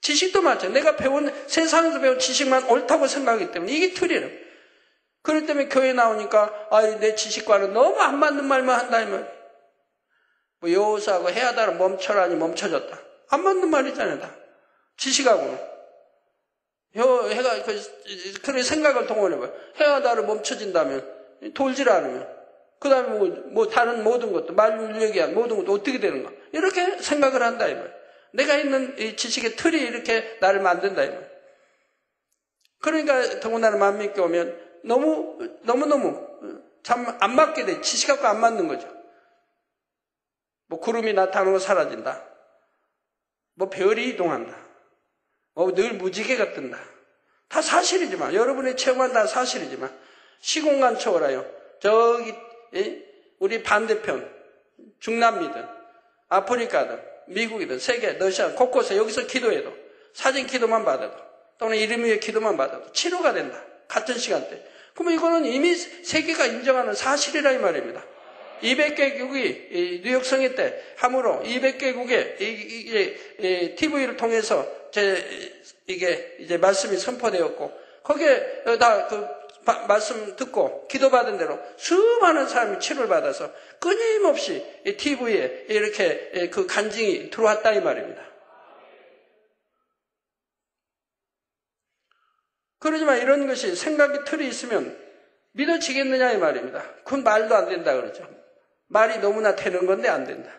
지식도 마찬가지. 내가 배운, 세상에서 배운 지식만 옳다고 생각하기 때문에 이게 틀이에요. 그렇기 때문에 교회 나오니까 내 지식과는 너무 안 맞는 말만 한다 이 말이에요. 뭐 여호사하고 해야다를 멈춰라니 멈춰졌다. 안 맞는 말이잖아요. 다. 지식하고는. 해가 그런 생각을 동원해봐요. 해야다를 멈춰진다면, 돌질 않으면, 그 다음에 뭐 다른 모든 것도, 말얘기한 모든 것도 어떻게 되는가. 이렇게 생각을 한다 이 말이에요. 내가 있는 이 지식의 틀이 이렇게 나를 만든다 이 말이에요. 그러니까 더군다나 만민께 오면 너무너무 참 안 맞게 돼. 지식하고 안 맞는 거죠. 뭐 구름이 나타나고 사라진다. 뭐 별이 이동한다. 뭐 늘 무지개가 뜬다. 다 사실이지만, 여러분의 체험은 다 사실이지만, 시공간 초월하여 저기 우리 반대편 중남미든 아프리카든 미국이든 세계 러시아 곳곳에 여기서 기도해도, 사진 기도만 받아도, 또는 이름 위에 기도만 받아도 치료가 된다. 같은 시간대. 그러면 이거는 이미 세계가 인정하는 사실이라 이 말입니다. 200개국이 뉴욕 성회 때 함으로 200개국에 TV를 통해서 이게 이제 말씀이 선포되었고, 거기에 다 그 말씀 듣고 기도받은 대로 수많은 사람이 치료를 받아서 끊임없이 TV에 이렇게 그 간증이 들어왔다 이 말입니다. 그러지만 이런 것이 생각의 틀이 있으면 믿어지겠느냐 이 말입니다. 그건 말도 안 된다 그러죠. 말이 너무나 되는 건데 안 된다.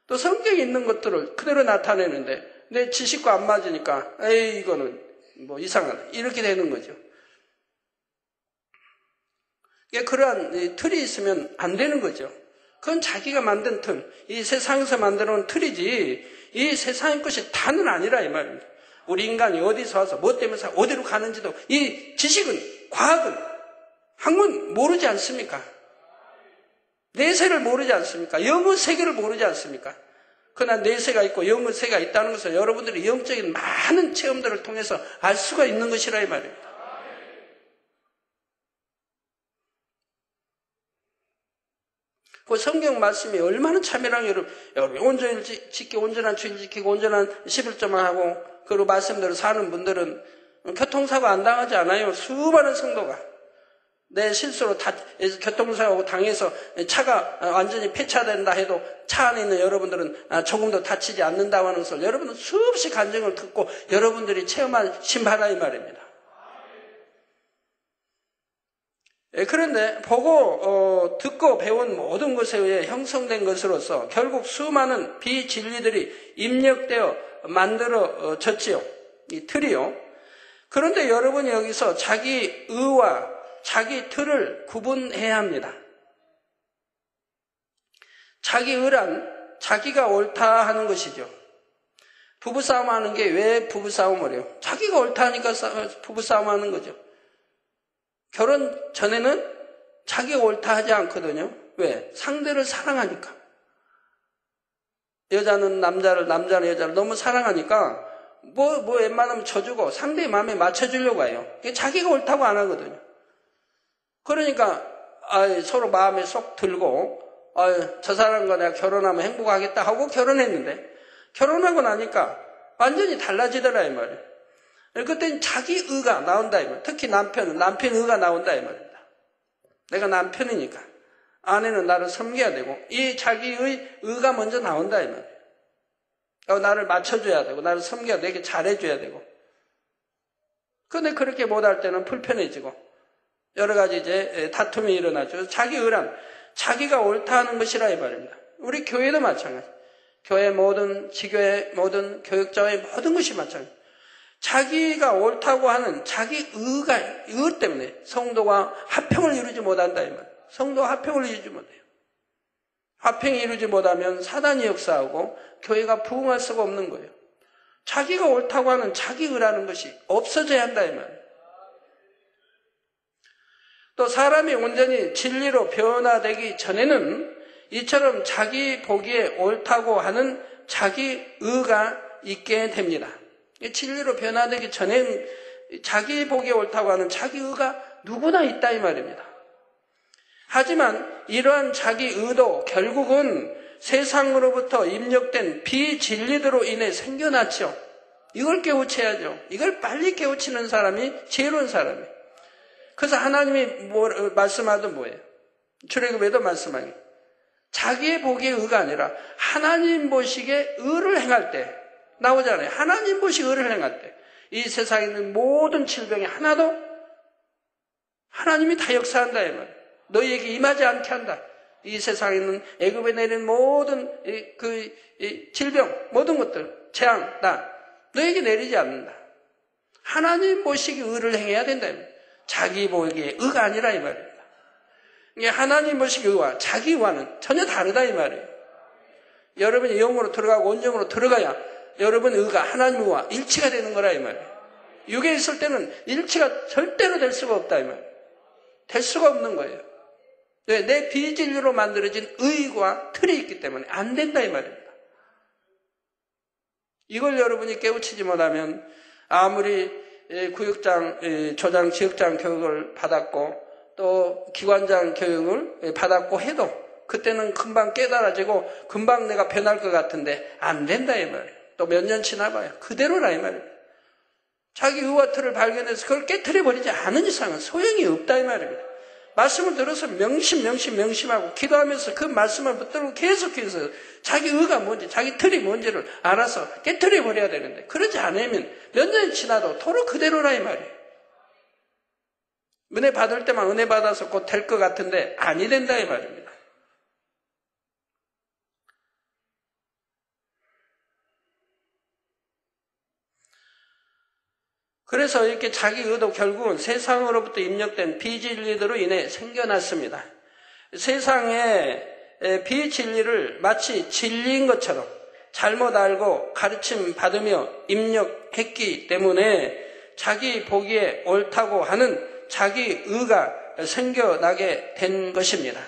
또 성경에 있는 것들을 그대로 나타내는데 내 지식과 안 맞으니까 에이 이거는 뭐 이상하다 이렇게 되는 거죠. 그러한 틀이 있으면 안 되는 거죠. 그건 자기가 만든 틀, 이 세상에서 만들어 놓은 틀이지 이 세상의 것이 다는 아니라 이 말입니다. 우리 인간이 어디서 와서 뭐 때문에 어디로 가는지도 이 지식은 과학은 학문 모르지 않습니까? 내세를 모르지 않습니까? 영의 세계를 모르지 않습니까? 그러나 내세가 있고 영의 세계가 있다는 것을 여러분들이 영적인 많은 체험들을 통해서 알 수가 있는 것이라 이 말입니다. 그 성경 말씀이 얼마나 참여랑 여러분 온전히 지키고 온전한 주일 지키고 온전한 11조만 하고 그리고 말씀대로 사는 분들은 교통사고 안 당하지 않아요. 수많은 성도가 내 실수로 교통사고 당해서 차가 완전히 폐차된다 해도 차 안에 있는 여러분들은 조금도 다치지 않는다고 하는 것을 여러분은 수없이 간증을 듣고 여러분들이 체험하신 바라 이 말입니다. 그런데 보고 듣고 배운 모든 것에 의해 형성된 것으로서 결국 수많은 비진리들이 입력되어 만들어졌지요. 이 틀이요. 그런데 여러분이 여기서 자기 의와 자기 틀을 구분해야 합니다. 자기 의란 자기가 옳다 하는 것이죠. 부부싸움 하는 게 왜 부부싸움을 해요? 자기가 옳다 하니까 부부싸움 하는 거죠. 결혼 전에는 자기가 옳다 하지 않거든요. 왜? 상대를 사랑하니까. 여자는 남자를, 남자는 여자를 너무 사랑하니까 뭐 웬만하면 쳐주고 상대의 마음에 맞춰주려고 해요. 자기가 옳다고 안 하거든요. 그러니까 서로 마음에 쏙 들고 저 사람과 내가 결혼하면 행복하겠다 하고 결혼했는데 결혼하고 나니까 완전히 달라지더라 이 말이에요. 그때는 자기 의가 나온다 이 말이에요. 특히 남편은 남편 의가 나온다 이 말입니다. 내가 남편이니까 아내는 나를 섬겨야 되고 이 자기의 의가 먼저 나온다 이 말이에요. 나를 맞춰줘야 되고 나를 섬겨야 되고 내게 잘해줘야 되고. 그런데 그렇게 못할 때는 불편해지고 여러 가지 이제 다툼이 일어나죠. 자기 의란 자기가 옳다 하는 것이라 이 말입니다. 우리 교회도 마찬가지. 교회 모든 지교회 모든 교육자의 모든 것이 마찬가지. 자기가 옳다고 하는 자기 의 때문에 성도가 화평을 이루지 못한다 이 말. 성도가 화평을 이루지 못해요. 화평이 이루지 못하면 사단이 역사하고 교회가 부흥할 수가 없는 거예요. 자기가 옳다고 하는 자기 의라는 것이 없어져야 한다 이 말. 또 사람이 온전히 진리로 변화되기 전에는 이처럼 자기 보기에 옳다고 하는 자기 의가 있게 됩니다. 진리로 변화되기 전에는 자기 보기에 옳다고 하는 자기 의가 누구나 있다 이 말입니다. 하지만 이러한 자기 의도 결국은 세상으로부터 입력된 비진리들로 인해 생겨났죠. 이걸 깨우쳐야죠. 이걸 빨리 깨우치는 사람이 지혜로운 사람이에요. 그래서 하나님이 말씀하던 뭐예요? 출애굽에도 말씀하기. 자기의 보기의 의가 아니라 하나님 보시기에 의를 행할 때 나오잖아요. 하나님 보시기에 의를 행할 때 이 세상에 있는 모든 질병이 하나도 하나님이 다 역사한다 이 말이에요. 너희에게 임하지 않게 한다. 이 세상에 있는 애굽에 내린 모든 질병 모든 것들 재앙 다 너희에게 내리지 않는다. 하나님 보시기에 의를 행해야 된다 이 말이에요. 자기 보기에 의가 아니라 이 말입니다. 이게 하나님 보시기에 의와 자기 의와는 전혀 다르다 이 말이에요. 여러분이 영으로 들어가고 온영으로 들어가야 여러분의 의가 하나님 의와 일치가 되는 거라 이 말이에요. 육에 있을 때는 일치가 절대로 될 수가 없다 이 말이에요. 될 수가 없는 거예요. 내 비진리로 만들어진 의와 틀이 있기 때문에 안 된다 이 말입니다. 이걸 여러분이 깨우치지 못하면 아무리 구역장, 조장, 지역장 교육을 받았고 또 기관장 교육을 받았고 해도 그때는 금방 깨달아지고 금방 내가 변할 것 같은데 안 된다 이 말이에요. 또 몇 년 지나봐요. 그대로라 이 말이에요. 자기 의와 틀을 발견해서 그걸 깨트려버리지 않은 이상은 소용이 없다 이 말입니다. 말씀을 들어서 명심하고 기도하면서 그 말씀을 붙들고 계속해서 자기 의가 뭔지 자기 틀이 뭔지를 알아서 깨트려버려야 되는데 그러지 않으면 몇 년이 지나도 도로 그대로라 이 말이에요. 은혜 받을 때만 은혜 받아서 곧 될 것 같은데 아니 된다 이 말입니다. 그래서 이렇게 자기 의도 결국은 세상으로부터 입력된 비진리들로 인해 생겨났습니다. 세상의 비진리를 마치 진리인 것처럼 잘못 알고 가르침 받으며 입력했기 때문에 자기 보기에 옳다고 하는 자기 의가 생겨나게 된 것입니다.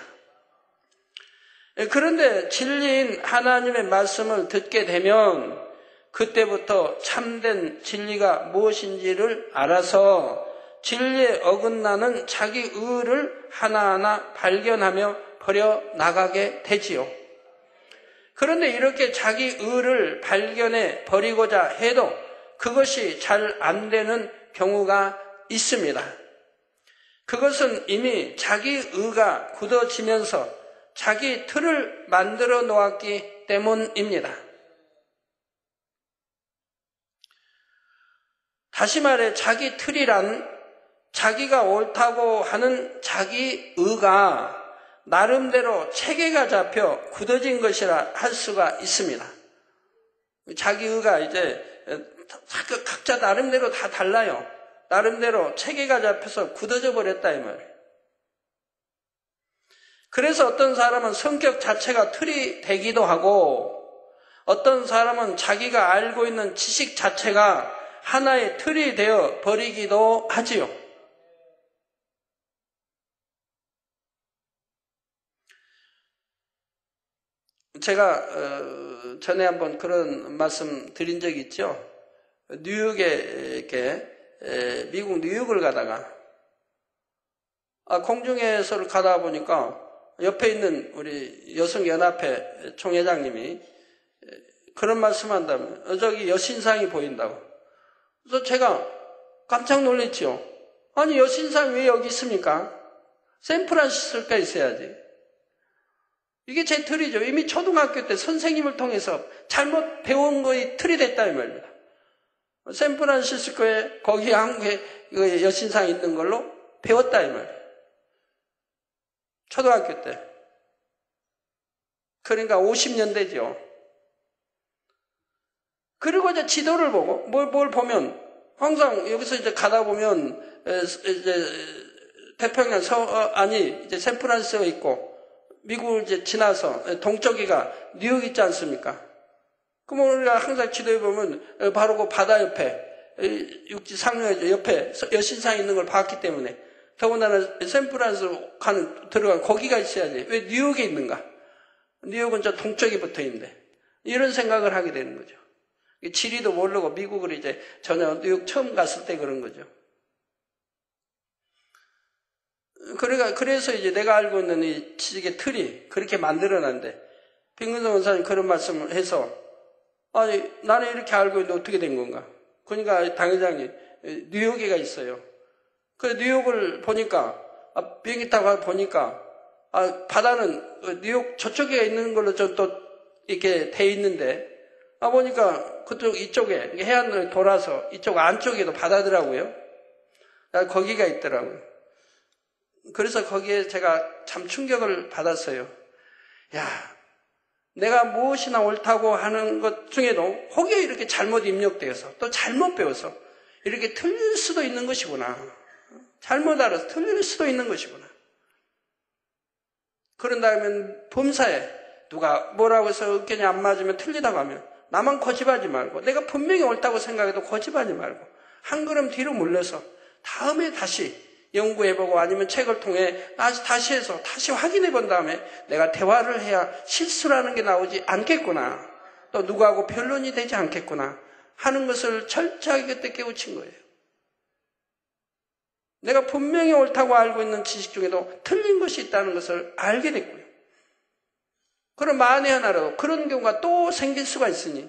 그런데 진리인 하나님의 말씀을 듣게 되면 그때부터 참된 진리가 무엇인지를 알아서 진리에 어긋나는 자기 의를 하나하나 발견하며 버려나가게 되지요. 그런데 이렇게 자기 의를 발견해 버리고자 해도 그것이 잘 안 되는 경우가 있습니다. 그것은 이미 자기 의가 굳어지면서 자기 틀을 만들어 놓았기 때문입니다. 다시 말해 자기 틀이란 자기가 옳다고 하는 자기 의가 나름대로 체계가 잡혀 굳어진 것이라 할 수가 있습니다. 자기 의가 이제 각자 나름대로 다 달라요. 나름대로 체계가 잡혀서 굳어져 버렸다 이 말이에요. 그래서 어떤 사람은 성격 자체가 틀이 되기도 하고 어떤 사람은 자기가 알고 있는 지식 자체가 하나의 틀이 되어 버리기도 하지요. 제가 전에 한번 그런 말씀 드린 적이 있죠. 뉴욕에 이렇게 미국 뉴욕을 가다가 공중에서 가다 보니까 옆에 있는 우리 여성연합회 총회장님이 그런 말씀한다면 저기 여신상이 보인다고. 그래서 제가 깜짝 놀랐죠. 아니 여신상이 왜 여기 있습니까? 샌프란시스코에 있어야지. 이게 제 틀이죠. 이미 초등학교 때 선생님을 통해서 잘못 배운 거의 틀이 됐다 이 말입니다. 샌프란시스코에 거기 한국에 여신상이 있는 걸로 배웠다 이 말이에요. 초등학교 때. 그러니까 50년대죠. 그리고 이제 지도를 보고 뭘 보면 항상 여기서 이제 가다 보면 이제 태평양 서안이 이제 샌프란시스코가 있고 미국을 이제 지나서 동쪽이가 뉴욕 있지 않습니까? 그럼 우리가 항상 지도에 보면 바로 그 바다 옆에 육지 상류 옆에 여신상이 있는 걸 봤기 때문에 더군다나 샌프란시스코 들어간 거기가 있어야지. 왜 뉴욕에 있는가? 뉴욕은 저 동쪽에 붙어 있는데 이런 생각을 하게 되는 거죠. 지리도 모르고 미국을 이제 전혀 뉴욕 처음 갔을 때 그런 거죠. 그래서 이제 내가 알고 있는 이 지식의 틀이 그렇게 만들어놨는데 빙근성 원사님 그런 말씀을 해서 아니 나는 이렇게 알고 있는데 어떻게 된 건가? 그러니까 당회장이 뉴욕에가 있어요. 그 뉴욕을 보니까 비행기 타고 보니까 바다는 뉴욕 저쪽에 있는 걸로 좀 또 이렇게 돼 있는데 보니까 그쪽 이쪽에 해안을 돌아서 이쪽 안쪽에도 바다더라고요. 거기가 있더라고요. 그래서 거기에 제가 참 충격을 받았어요. 야, 내가 무엇이나 옳다고 하는 것 중에도 혹여 이렇게 잘못 입력되어서 또 잘못 배워서 이렇게 틀릴 수도 있는 것이구나. 잘못 알아서 틀릴 수도 있는 것이구나. 그런 다음에 범사에 누가 뭐라고 해서 의견이 안 맞으면 틀리다고 하면 나만 고집하지 말고 내가 분명히 옳다고 생각해도 고집하지 말고 한 걸음 뒤로 물러서 다음에 다시 연구해보고 아니면 책을 통해 다시 해서 다시 확인해 본 다음에 내가 대화를 해야 실수라는 게 나오지 않겠구나. 또 누구하고 변론이 되지 않겠구나 하는 것을 철저하게 그때 깨우친 거예요. 내가 분명히 옳다고 알고 있는 지식 중에도 틀린 것이 있다는 것을 알게 됐고요. 그럼 만에 하나라도 그런 경우가 또 생길 수가 있으니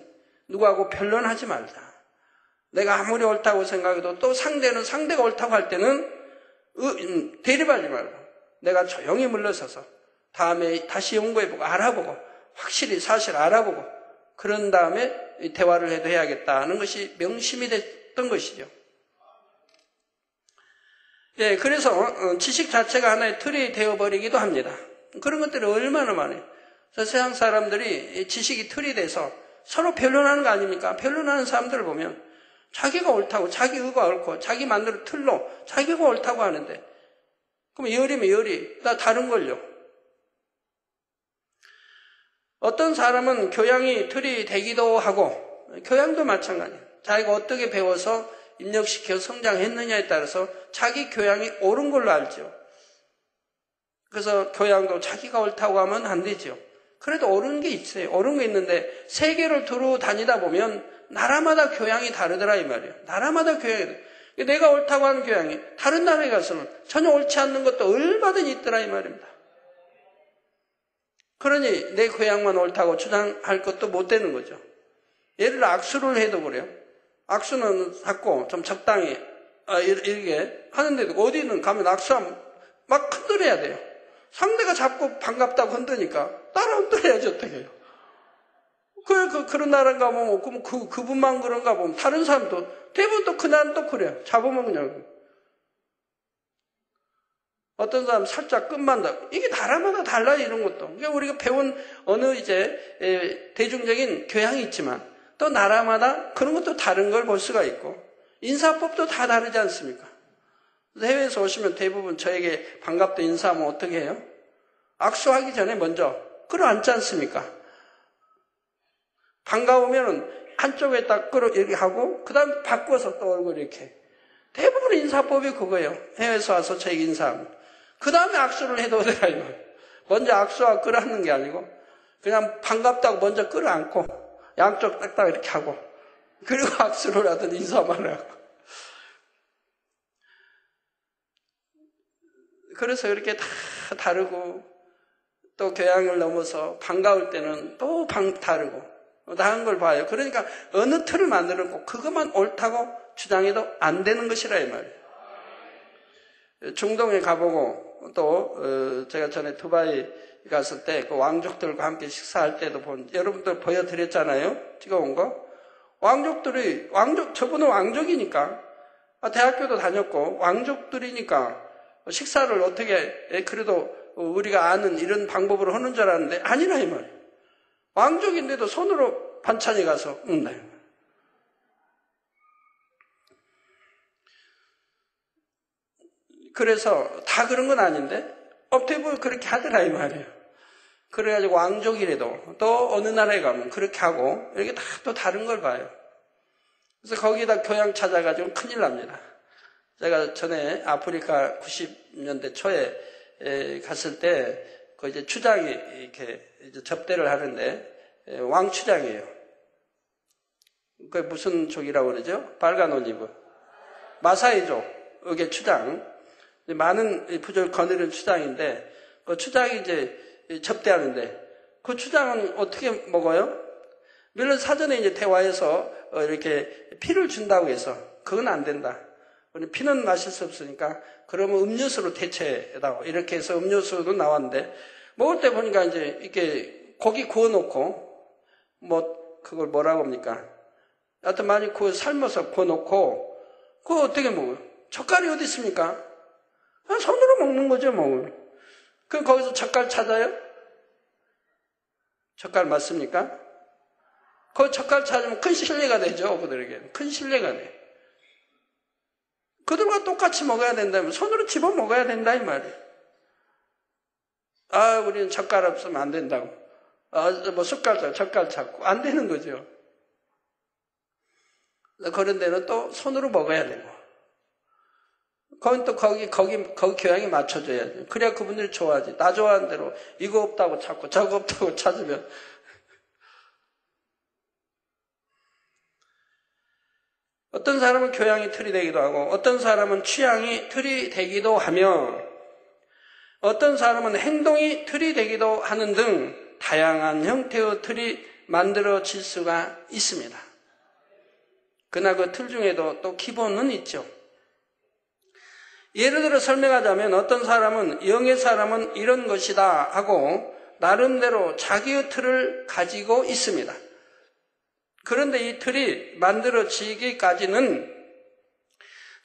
누구하고 변론하지 말자. 내가 아무리 옳다고 생각해도 또 상대는 상대가 옳다고 할 때는 대립하지 말고 내가 조용히 물러서서 다음에 다시 연구해보고 알아보고 확실히 사실 알아보고 그런 다음에 대화를 해도 해야겠다는 것이 명심이 됐던 것이죠. 예, 그래서 지식 자체가 하나의 틀이 되어버리기도 합니다. 그런 것들이 얼마나 많아요. 그래서 세상 사람들이 지식이 틀이 돼서 서로 변론하는 거 아닙니까? 변론하는 사람들을 보면 자기가 옳다고, 자기 의가 옳고, 자기 만드는 틀로 자기가 옳다고 하는데, 그럼 열이면 열이, 나 다른 걸요. 어떤 사람은 교양이 틀이 되기도 하고, 교양도 마찬가지예요. 자기가 어떻게 배워서 입력시켜 성장했느냐에 따라서 자기 교양이 옳은 걸로 알죠. 그래서 교양도 자기가 옳다고 하면 안 되죠. 그래도 옳은 게 있어요. 옳은 게 있는데 세계를 두루 다니다 보면 나라마다 교양이 다르더라 이 말이에요. 나라마다 교양이 다르더라. 내가 옳다고 하는 교양이 다른 나라에 가서는 전혀 옳지 않는 것도 얼마든지 있더라 이 말입니다. 그러니 내 교양만 옳다고 주장할 것도 못 되는 거죠. 예를 들어 악수를 해도 그래요. 악수는 자꾸 좀 적당히 이렇게 하는데도 어디는 가면 악수하면 막 흔들어야 돼요. 상대가 자꾸 반갑다고 흔드니까 따라 흔들어야지 어떻게 해요. 그런 나라인가 보면 그럼 그분만 그런가 보면 다른 사람도 대부분 또 그날은 또 그래요. 잡으면 그냥 어떤 사람 살짝 끝만 다 이게 나라마다 달라요 이런 것도. 그러니까 우리가 배운 어느 이제 대중적인 교양이 있지만 또 나라마다 그런 것도 다른 걸 볼 수가 있고 인사법도 다 다르지 않습니까? 해외에서 오시면 대부분 저에게 반갑다 인사하면 어떻게 해요? 악수하기 전에 먼저 끌어안지 않습니까? 반가우면은 한쪽에 딱 이렇게 하고 그 다음에 바꿔서 또 얼굴 이렇게. 대부분 인사법이 그거예요. 해외에서 와서 저에게 인사하면. 그 다음에 악수를 해도 되라 이 말이에요. 먼저 악수하고 끌어안는 게 아니고 그냥 반갑다고 먼저 끌어안고 양쪽 딱딱 이렇게 하고 그리고 악수를 하든 인사만 하고. 그래서 이렇게 다 다르고 또 교양을 넘어서 반가울 때는 또 다르고 다른 걸 봐요. 그러니까 어느 틀을 만들었고 그것만 옳다고 주장해도 안 되는 것이라 이 말이에요. 중동에 가보고 또 제가 전에 두바이 갔을 때 그 왕족들과 함께 식사할 때도 여러분들 보여드렸잖아요. 찍어온 거. 저분은 왕족이니까 대학교도 다녔고 왕족들이니까 식사를 어떻게 그래도 우리가 아는 이런 방법으로 하는 줄 알았는데 아니라 이 말이에요. 왕족인데도 손으로 반찬이 가서 먹는다. 그래서 다 그런 건 아닌데 대부분 그렇게 하더라 이 말이에요. 그래가지고 왕족이라도 또 어느 나라에 가면 그렇게 하고 이렇게 다 또 다른 걸 봐요. 그래서 거기다 교양 찾아가지고 큰일 납니다. 제가 전에 아프리카 90년대 초에 갔을 때 그 이제 추장이 이렇게 이제 접대를 하는데 왕추장이에요. 그 무슨 족이라고 그러죠? 빨간 올리브. 마사이족, 이게 추장. 많은 부족을 거느리는 추장인데, 그 추장이 이제 접대하는데, 그 추장은 어떻게 먹어요? 물론 사전에 이제 대화해서 이렇게 피를 준다고 해서, 그건 안 된다. 피는 마실 수 없으니까, 그러면 음료수로 대체해다오. 이렇게 해서 음료수도 나왔는데, 먹을 때 보니까 이제 이렇게 고기 구워놓고, 그걸 뭐라고 합니까? 하여튼 많이 삶아서 구워놓고, 그거 어떻게 먹어요? 젓갈이 어디 있습니까? 손으로 먹는 거죠, 뭐. 그럼 거기서 젓갈 찾아요? 젓갈 맞습니까? 그 젓갈 찾으면 큰 신뢰가 되죠, 그들에게. 큰 신뢰가 돼. 그들과 똑같이 먹어야 된다면 손으로 집어 먹어야 된다, 이 말이에요. 우리는 젓갈 없으면 안 된다고. 젓갈 찾고. 안 되는 거죠. 그런 데는 또 손으로 먹어야 되고. 거긴 또 거기 교양에 맞춰줘야지. 그래야 그분들이 좋아하지. 나 좋아하는 대로 이거 없다고 찾고 저거 없다고 찾으면. 어떤 사람은 교양이 틀이 되기도 하고 어떤 사람은 취향이 틀이 되기도 하며 어떤 사람은 행동이 틀이 되기도 하는 등 다양한 형태의 틀이 만들어질 수가 있습니다. 그러나 그 틀 중에도 또 기본은 있죠. 예를 들어 설명하자면 어떤 사람은 영의 사람은 이런 것이다 하고 나름대로 자기의 틀을 가지고 있습니다. 그런데 이 틀이 만들어지기까지는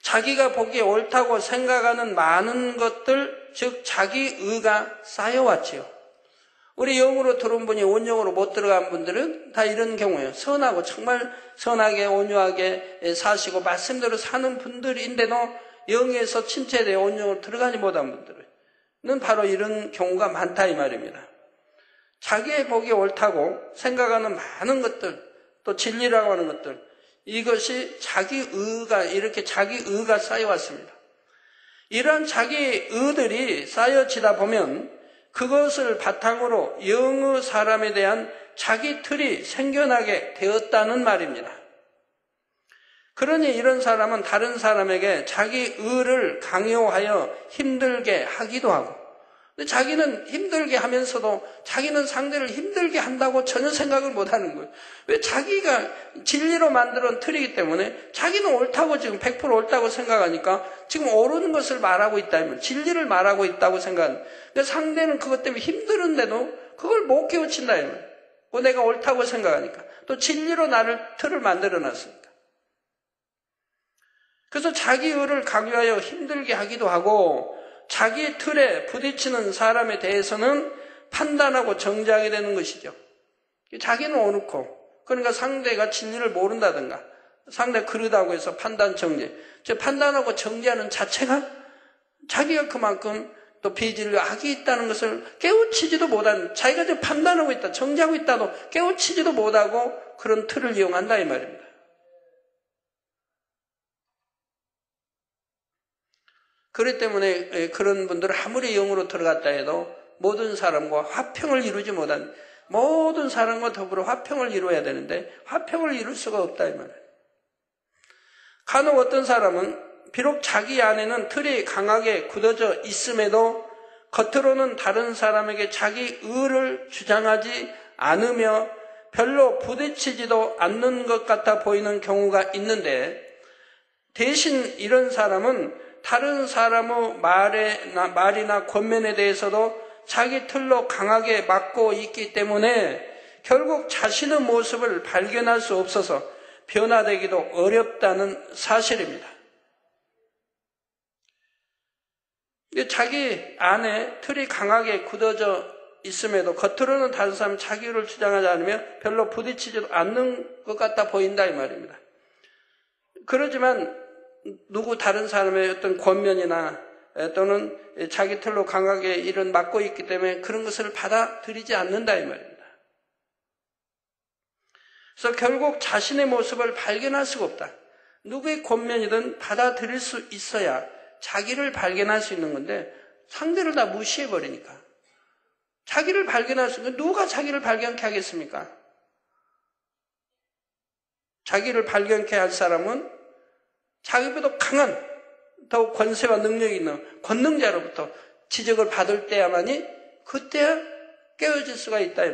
자기가 보기에 옳다고 생각하는 많은 것들, 즉 자기 의가 쌓여왔지요. 우리 영으로 들어온 분이 온영으로 못 들어간 분들은 다 이런 경우예요. 선하고 정말 선하게 온유하게 사시고 말씀대로 사는 분들인데도 영에서 침체되어 온영으로 들어가지 못한 분들은 바로 이런 경우가 많다 이 말입니다. 자기의 보기에 옳다고 생각하는 많은 것들, 또 진리라고 하는 것들, 이것이 이렇게 자기 의가 쌓여왔습니다. 이러한 자기 의들이 쌓여지다 보면 그것을 바탕으로 영의 사람에 대한 자기 틀이 생겨나게 되었다는 말입니다. 그러니 이런 사람은 다른 사람에게 자기 의를 강요하여 힘들게 하기도 하고, 근데 자기는 힘들게 하면서도 자기는 상대를 힘들게 한다고 전혀 생각을 못하는 거예요. 왜? 자기가 진리로 만들어온 틀이기 때문에 자기는 옳다고 지금 100% 옳다고 생각하니까 지금 옳은 것을 말하고 있다면 진리를 말하고 있다고 생각하는. 근데 상대는 그것 때문에 힘들은데도 그걸 못 깨우친다 이 말이에요. 내가 옳다고 생각하니까 또 진리로 나를 틀을 만들어놨으니까. 그래서 자기 의를 강요하여 힘들게 하기도 하고, 자기 틀에 부딪히는 사람에 대해서는 판단하고 정죄하게 되는 것이죠. 자기는 옳고, 그러니까 상대가 진리를 모른다든가 상대가 그러다고 해서 판단 정죄, 즉 판단하고 정죄하는 자체가 자기가 그만큼 또 비진리와 악이 있다는 것을 깨우치지도 못한, 자기가 지금 판단하고 있다, 정죄하고 있다도 깨우치지도 못하고 그런 틀을 이용한다 이 말입니다. 그렇기 때문에 그런 분들은 아무리 영으로 들어갔다 해도 모든 사람과 화평을 이루지 못한, 모든 사람과 더불어 화평을 이루어야 되는데 화평을 이룰 수가 없다 이 말이에요. 간혹 어떤 사람은 비록 자기 안에는 틀이 강하게 굳어져 있음에도 겉으로는 다른 사람에게 자기 의를 주장하지 않으며 별로 부딪히지도 않는 것 같아 보이는 경우가 있는데, 대신 이런 사람은 다른 사람의 말이나 권면에 대해서도 자기 틀로 강하게 막고 있기 때문에 결국 자신의 모습을 발견할 수 없어서 변화되기도 어렵다는 사실입니다. 자기 안에 틀이 강하게 굳어져 있음에도 겉으로는 다른 사람 자기를 주장하지 않으며 별로 부딪히지도 않는 것 같아 보인다 이 말입니다. 그러지만 다른 사람의 어떤 권면이나 또는 자기 틀로 강하게 이런 막고 있기 때문에 그런 것을 받아들이지 않는다 이 말입니다. 그래서 결국 자신의 모습을 발견할 수가 없다. 누구의 권면이든 받아들일 수 있어야 자기를 발견할 수 있는 건데 상대를 다 무시해버리니까 자기를 발견할 수 있는, 누가 자기를 발견케 하겠습니까? 자기를 발견케 할 사람은 자기보다 강한, 더욱 권세와 능력이 있는 권능자로부터 지적을 받을 때야만이 그때야 깨어질 수가 있다.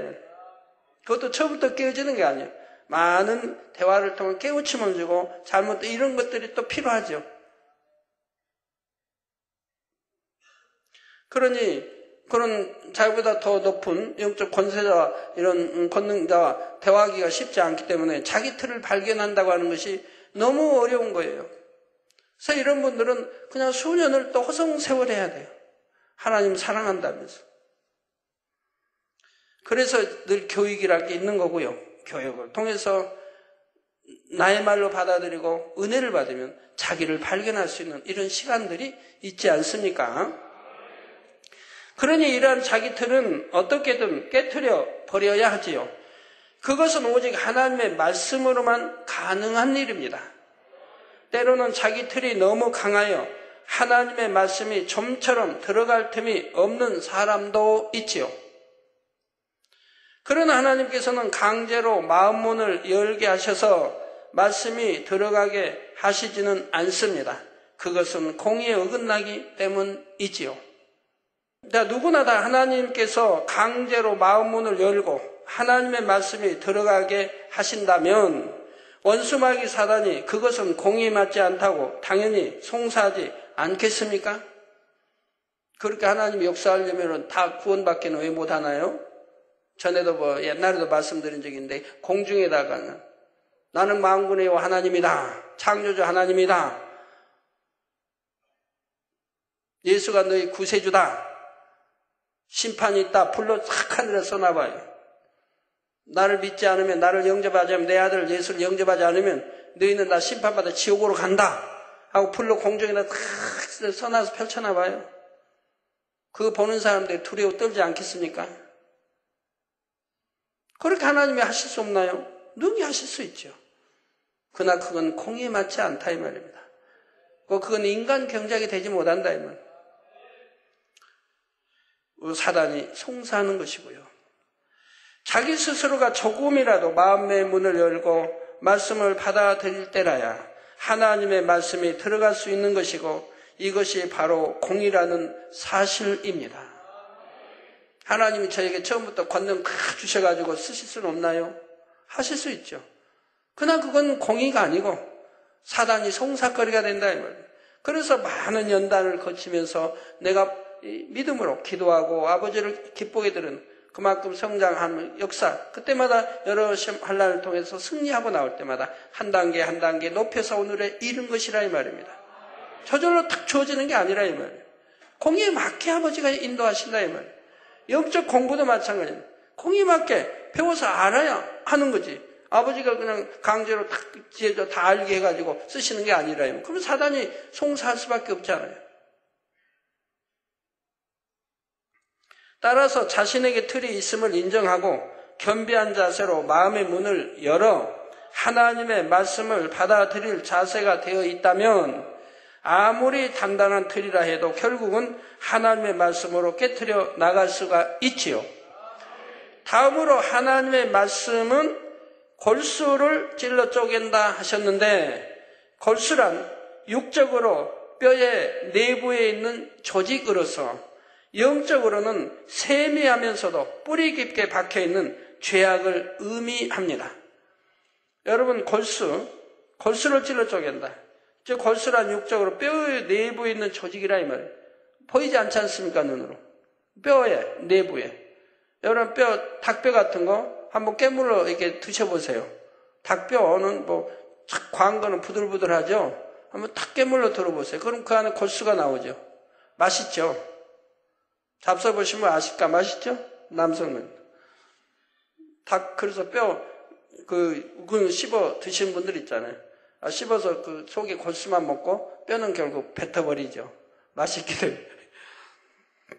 그것도 처음부터 깨어지는 게 아니에요. 많은 대화를 통해 깨우침을 주고 잘못 이런 것들이 또 필요하죠. 그러니 그런 자기보다 더 높은 영적 권세자와 이런 권능자와 대화하기가 쉽지 않기 때문에 자기 틀을 발견한다고 하는 것이 너무 어려운 거예요. 그래서 이런 분들은 그냥 수년을 또 허송세월해야 돼요. 하나님 사랑한다면서. 그래서 늘 교육이라는 게 있는 거고요. 교육을 통해서 나의 말로 받아들이고 은혜를 받으면 자기를 발견할 수 있는 이런 시간들이 있지 않습니까? 그러니 이러한 자기 틀은 어떻게든 깨트려 버려야 하지요. 그것은 오직 하나님의 말씀으로만 가능한 일입니다. 때로는 자기 틀이 너무 강하여 하나님의 말씀이 좀처럼 들어갈 틈이 없는 사람도 있지요. 그러나 하나님께서는 강제로 마음문을 열게 하셔서 말씀이 들어가게 하시지는 않습니다. 그것은 공의에 어긋나기 때문이지요. 누구나 다 하나님께서 강제로 마음문을 열고 하나님의 말씀이 들어가게 하신다면 원수마귀 사단이 그것은 공의에 맞지 않다고 당연히 송사하지 않겠습니까? 그렇게 하나님이 역사하려면 다 구원받기는 왜 못하나요? 전에도 옛날에도 말씀드린 적이 있는데, 공중에다가는 나는 만군의 하나님이다, 창조주 하나님이다, 예수가 너희 구세주다. 심판이 있다. 불로 싹 하늘에 쏘나봐요. 나를 믿지 않으면, 나를 영접하지 않으면, 내 아들 예수를 영접하지 않으면 너희는 나 심판받아 지옥으로 간다 하고 불로 공중에다 탁 써놔서 펼쳐놔봐요. 그거 보는 사람들이 두려워 떨지 않겠습니까? 그렇게 하나님이 하실 수 없나요? 능히 하실 수 있죠. 그러나 그건 공의에 맞지 않다 이 말입니다. 그건 인간 경작이 되지 못한다 이 말. 사단이 송사하는 것이고요. 자기 스스로가 조금이라도 마음의 문을 열고 말씀을 받아들일 때라야 하나님의 말씀이 들어갈 수 있는 것이고, 이것이 바로 공의라는 사실입니다. 하나님이 저에게 처음부터 권능 다 주셔가지고 쓰실 수는 없나요? 하실 수 있죠. 그러나 그건 공의가 아니고 사단이 송사거리가 된다 이 말이에요. 그래서 많은 연단을 거치면서 내가 믿음으로 기도하고 아버지를 기쁘게 드는 그만큼 성장하는 역사, 그때마다 여러 환난을 통해서 승리하고 나올 때마다 한 단계 한 단계 높여서 오늘에 이른 것이라 이 말입니다. 저절로 탁 주어지는 게 아니라 이 말이에요. 공의에 맞게 아버지가 인도하신다 이 말이에요. 영적 공부도 마찬가지입니다. 공의에 맞게 배워서 알아야 하는 거지. 아버지가 그냥 강제로 다 알게 해가지고 쓰시는 게 아니라 이 말이에요. 그럼 사단이 송사할 수밖에 없잖아요. 따라서 자신에게 틀이 있음을 인정하고 겸비한 자세로 마음의 문을 열어 하나님의 말씀을 받아들일 자세가 되어 있다면 아무리 단단한 틀이라 해도 결국은 하나님의 말씀으로 깨트려 나갈 수가 있지요. 다음으로 하나님의 말씀은 골수를 찔러 쪼갠다 하셨는데, 골수란 육적으로 뼈의 내부에 있는 조직으로서 영적으로는 세미하면서도 뿌리 깊게 박혀있는 죄악을 의미합니다. 여러분, 골수를 찔러 쪼갠다. 즉 골수란 육적으로 뼈의 내부에 있는 조직이라 이 말이에요. 보이지 않지 않습니까, 눈으로? 뼈의 내부에. 여러분, 닭뼈 같은 거 한번 깨물어 이렇게 드셔보세요. 닭뼈는 과한 거는 부들부들하죠? 한번 탁 깨물어 들어보세요. 그럼 그 안에 골수가 나오죠. 맛있죠? 잡숴보시면 아실까? 맛있죠? 남성은. 그래서 그건 씹어 드시는 분들 있잖아요. 씹어서 그 속에 골수만 먹고 뼈는 결국 뱉어버리죠. 맛있기를.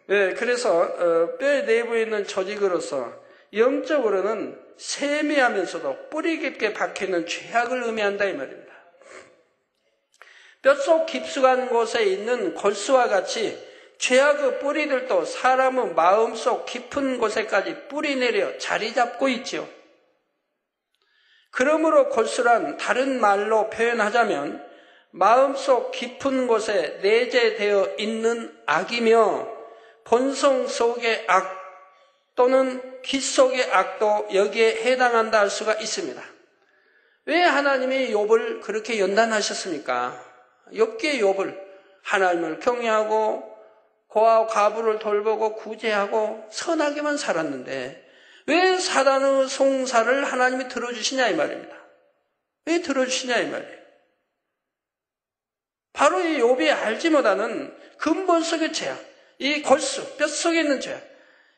네, 그래서 뼈의 내부에 있는 조직으로서 영적으로는 세미하면서도 뿌리 깊게 박혀있는 죄악을 의미한다 이 말입니다. 뼛속 깊숙한 곳에 있는 골수와 같이 죄악의 뿌리들도 사람의 마음속 깊은 곳에까지 뿌리 내려 자리 잡고 있지요. 그러므로 골수란 다른 말로 표현하자면 마음속 깊은 곳에 내재되어 있는 악이며 본성 속의 악 또는 귀 속의 악도 여기에 해당한다 할 수가 있습니다. 왜 하나님이 욥을 그렇게 연단하셨습니까? 욥기의 욥을 하나님을 경외하고 고아와 과부를 돌보고 구제하고 선하게만 살았는데 왜 사단의 송사를 하나님이 들어주시냐 이 말입니다. 왜 들어주시냐 이 말이에요. 바로 이 욥이 알지 못하는 근본 속의 죄악, 이 골수, 뼛속에 있는 죄악,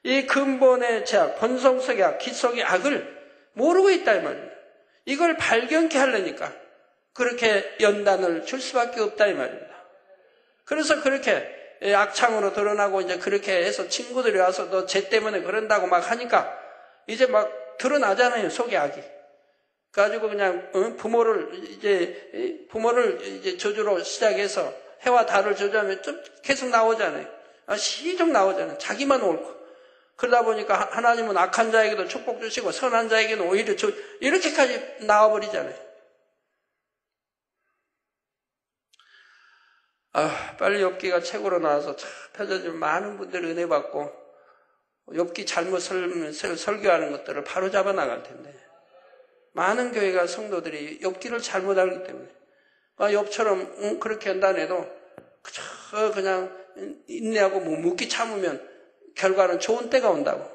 이 근본의 죄악, 본성 속의 악, 귀 속의 악을 모르고 있다 이 말입니다. 이걸 발견케 하려니까 그렇게 연단을 줄 수밖에 없다 이 말입니다. 그래서 그렇게 악창으로 드러나고 이제 그렇게 해서 친구들이 와서 너 쟤 때문에 그런다고 막 하니까 이제 막 드러나잖아요, 속의 악이. 가지고 그냥 부모를 이제 저주로 시작해서 해와 달을 저주하면 좀 계속 나오잖아요. 시종 나오잖아요. 자기만 옳고. 그러다 보니까 하나님은 악한 자에게도 축복 주시고 선한 자에게는 오히려 이렇게까지 나와버리잖아요. 빨리 욥기가 책으로 나와서 펴져지면 많은 분들이 은혜 받고 욥기 잘못 설교하는 것들을 바로 잡아 나갈 텐데 많은 교회가 성도들이 욥기를 잘못 알기 때문에 욥처럼 그렇게 연단해도 그냥 인내하고 묵기 참으면 결과는 좋은 때가 온다고.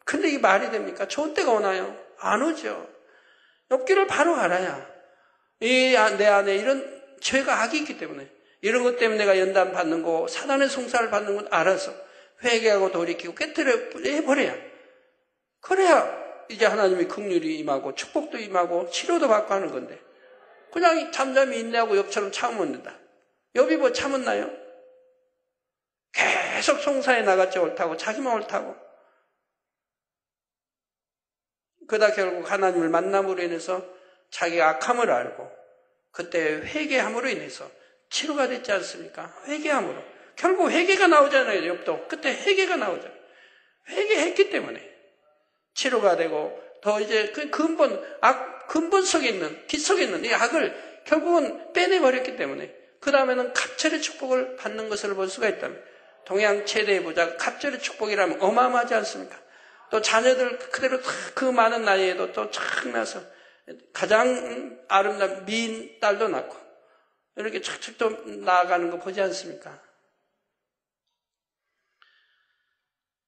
근데 이게 말이 됩니까? 좋은 때가 오나요? 안 오죠. 욥기를 바로 알아야 내 안에 이런 죄가 악이 있기 때문에 이런 것 때문에 내가 연단 받는 거, 사단의 송사를 받는 건 알아서 회개하고 돌이키고 깨뜨려버려야. 그래야 이제 하나님의 긍휼이 임하고 축복도 임하고 치료도 받고 하는 건데, 그냥 잠잠히 인내하고 욥처럼 참으면 된다. 욥이 뭐 참았나요? 계속 송사에 나갔지 옳다고, 자기만 옳다고. 그러다 결국 하나님을 만남으로 인해서 자기가 악함을 알고 그때 회개함으로 인해서 치료가 됐지 않습니까? 회개함으로. 결국 회개가 나오잖아요. 욥도 그때 회개가 나오잖아요. 회개했기 때문에 치료가 되고, 더 이제 그 근본 속에 있는, 기 속에 있는 이 악을 결국은 빼내버렸기 때문에 그 다음에는 갑절의 축복을 받는 것을 볼 수가 있다면, 동양 최대의 부자 갑절의 축복이라면 어마어마하지 않습니까? 또 자녀들 그대로 그 많은 나이에도 또 착 나서 가장 아름다운 미인 딸도 낳고 이렇게 착착 또 나아가는 거 보지 않습니까?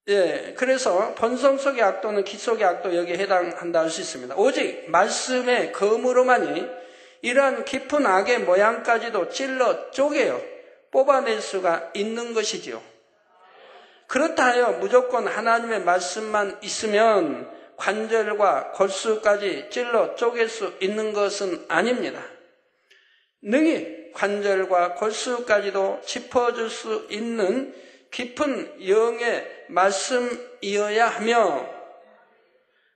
예, 그래서 본성 속의 악도는 기 속의 악도 여기에 해당한다 할 수 있습니다. 오직 말씀의 검으로만이 이러한 깊은 악의 모양까지도 찔러 쪼개어 뽑아낼 수가 있는 것이지요. 그렇다 하여 무조건 하나님의 말씀만 있으면 관절과 골수까지 찔러 쪼갤 수 있는 것은 아닙니다. 능히 관절과 골수까지도 짚어줄 수 있는 깊은 영의 말씀이어야 하며,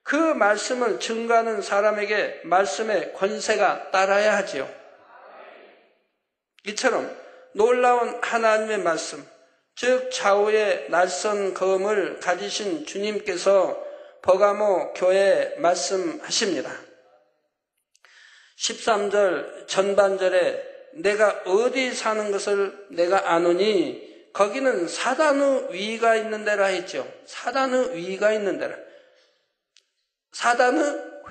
그 말씀을 증거하는 사람에게 말씀의 권세가 따라야 하지요. 이처럼 놀라운 하나님의 말씀, 즉 좌우의 날선 검을 가지신 주님께서 버가모 교회에 말씀하십니다. 13절 전반절에 내가 어디 사는 것을 내가 아노니 거기는 사단의 위가 있는 데라 했죠. 사단의 위가 있는 데라. 사단의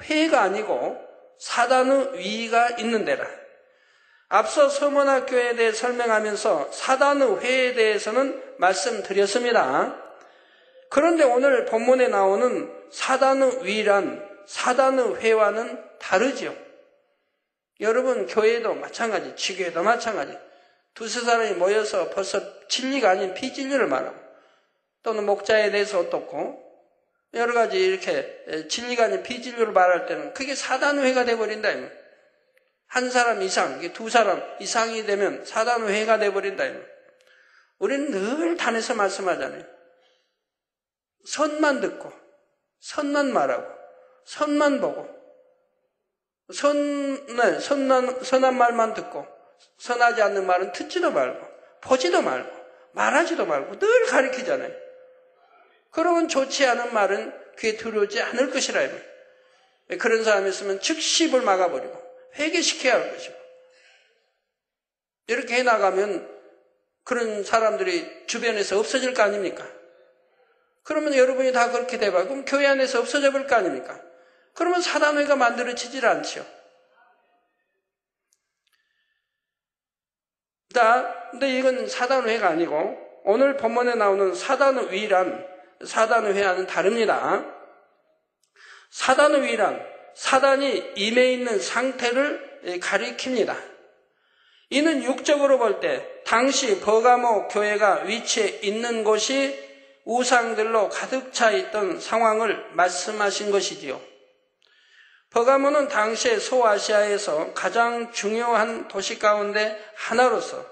회가 아니고 사단의 위가 있는 데라. 앞서 서문학교에 대해 설명하면서 사단의 회에 대해서는 말씀드렸습니다. 그런데 오늘 본문에 나오는 사단의 위란 사단의 회와는 다르죠. 여러분, 교회도 마찬가지, 지교회도 마찬가지. 두세 사람이 모여서 벌써 진리가 아닌 비진리를 말하고, 또는 목자에 대해서 어떻고 여러 가지 이렇게 진리가 아닌 비진리를 말할 때는 그게 사단회가 돼버린다. 한 사람 이상, 두 사람 이상이 되면 사단회가 돼버린다. 우리는 늘 단에서 말씀하잖아요. 선만 듣고 선만 말하고 선만 보고 선한 말만 듣고 선하지 않는 말은 듣지도 말고 보지도 말고 말하지도 말고 늘 가리키잖아요. 그러면 좋지 않은 말은 귀에 들어오지 않을 것이라. 그런 사람이 있으면 즉시 입을 막아버리고 회개시켜야 할 것이고, 이렇게 해나가면 그런 사람들이 주변에서 없어질 거 아닙니까? 그러면 여러분이 다 그렇게 돼봐. 그럼 교회 안에서 없어져 버릴 거 아닙니까? 그러면 사단회가 만들어지질 않죠. 근데 이건 사단회가 아니고 오늘 본문에 나오는 사단의 위란 사단의 회와는 다릅니다. 사단의 위란 사단이 임해 있는 상태를 가리킵니다. 이는 육적으로 볼 때 당시 버가모 교회가 위치해 있는 곳이 우상들로 가득 차 있던 상황을 말씀하신 것이지요. 버가모는 당시에 소아시아에서 가장 중요한 도시 가운데 하나로서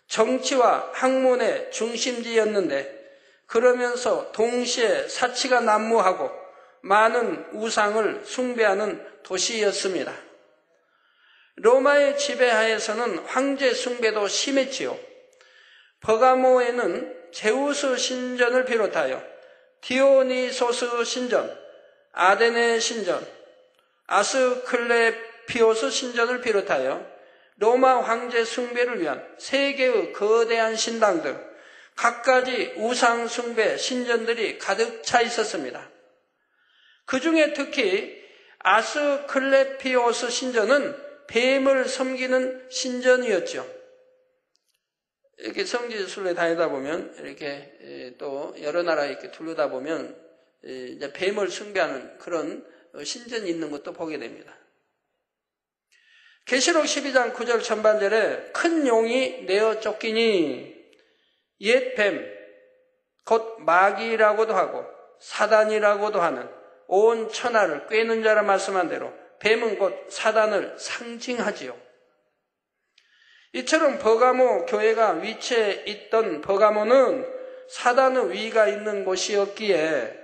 정치와 학문의 중심지였는데, 그러면서 동시에 사치가 난무하고 많은 우상을 숭배하는 도시였습니다. 로마의 지배하에서는 황제 숭배도 심했지요. 버가모에는 제우스 신전을 비롯하여 디오니소스 신전, 아데네 신전, 아스클레피오스 신전을 비롯하여 로마 황제 숭배를 위한 세계의 거대한 신당들, 갖가지 우상 숭배 신전들이 가득 차 있었습니다. 그 중에 특히 아스클레피오스 신전은 뱀을 섬기는 신전이었죠. 이렇게 성지순례 다니다 보면, 이렇게 또 여러 나라에 이렇게 둘러다 보면 이제 뱀을 숭배하는 그런 신전이 있는 것도 보게 됩니다. 계시록 12장 9절 전반절에 큰 용이 내어 쫓기니 옛 뱀, 곧 마귀라고도 하고 사단이라고도 하는 온 천하를 꿰는 자라 말씀한 대로 뱀은 곧 사단을 상징하지요. 이처럼 버가모 교회가 위치해 있던 버가모는 사단의 위가 있는 곳이었기에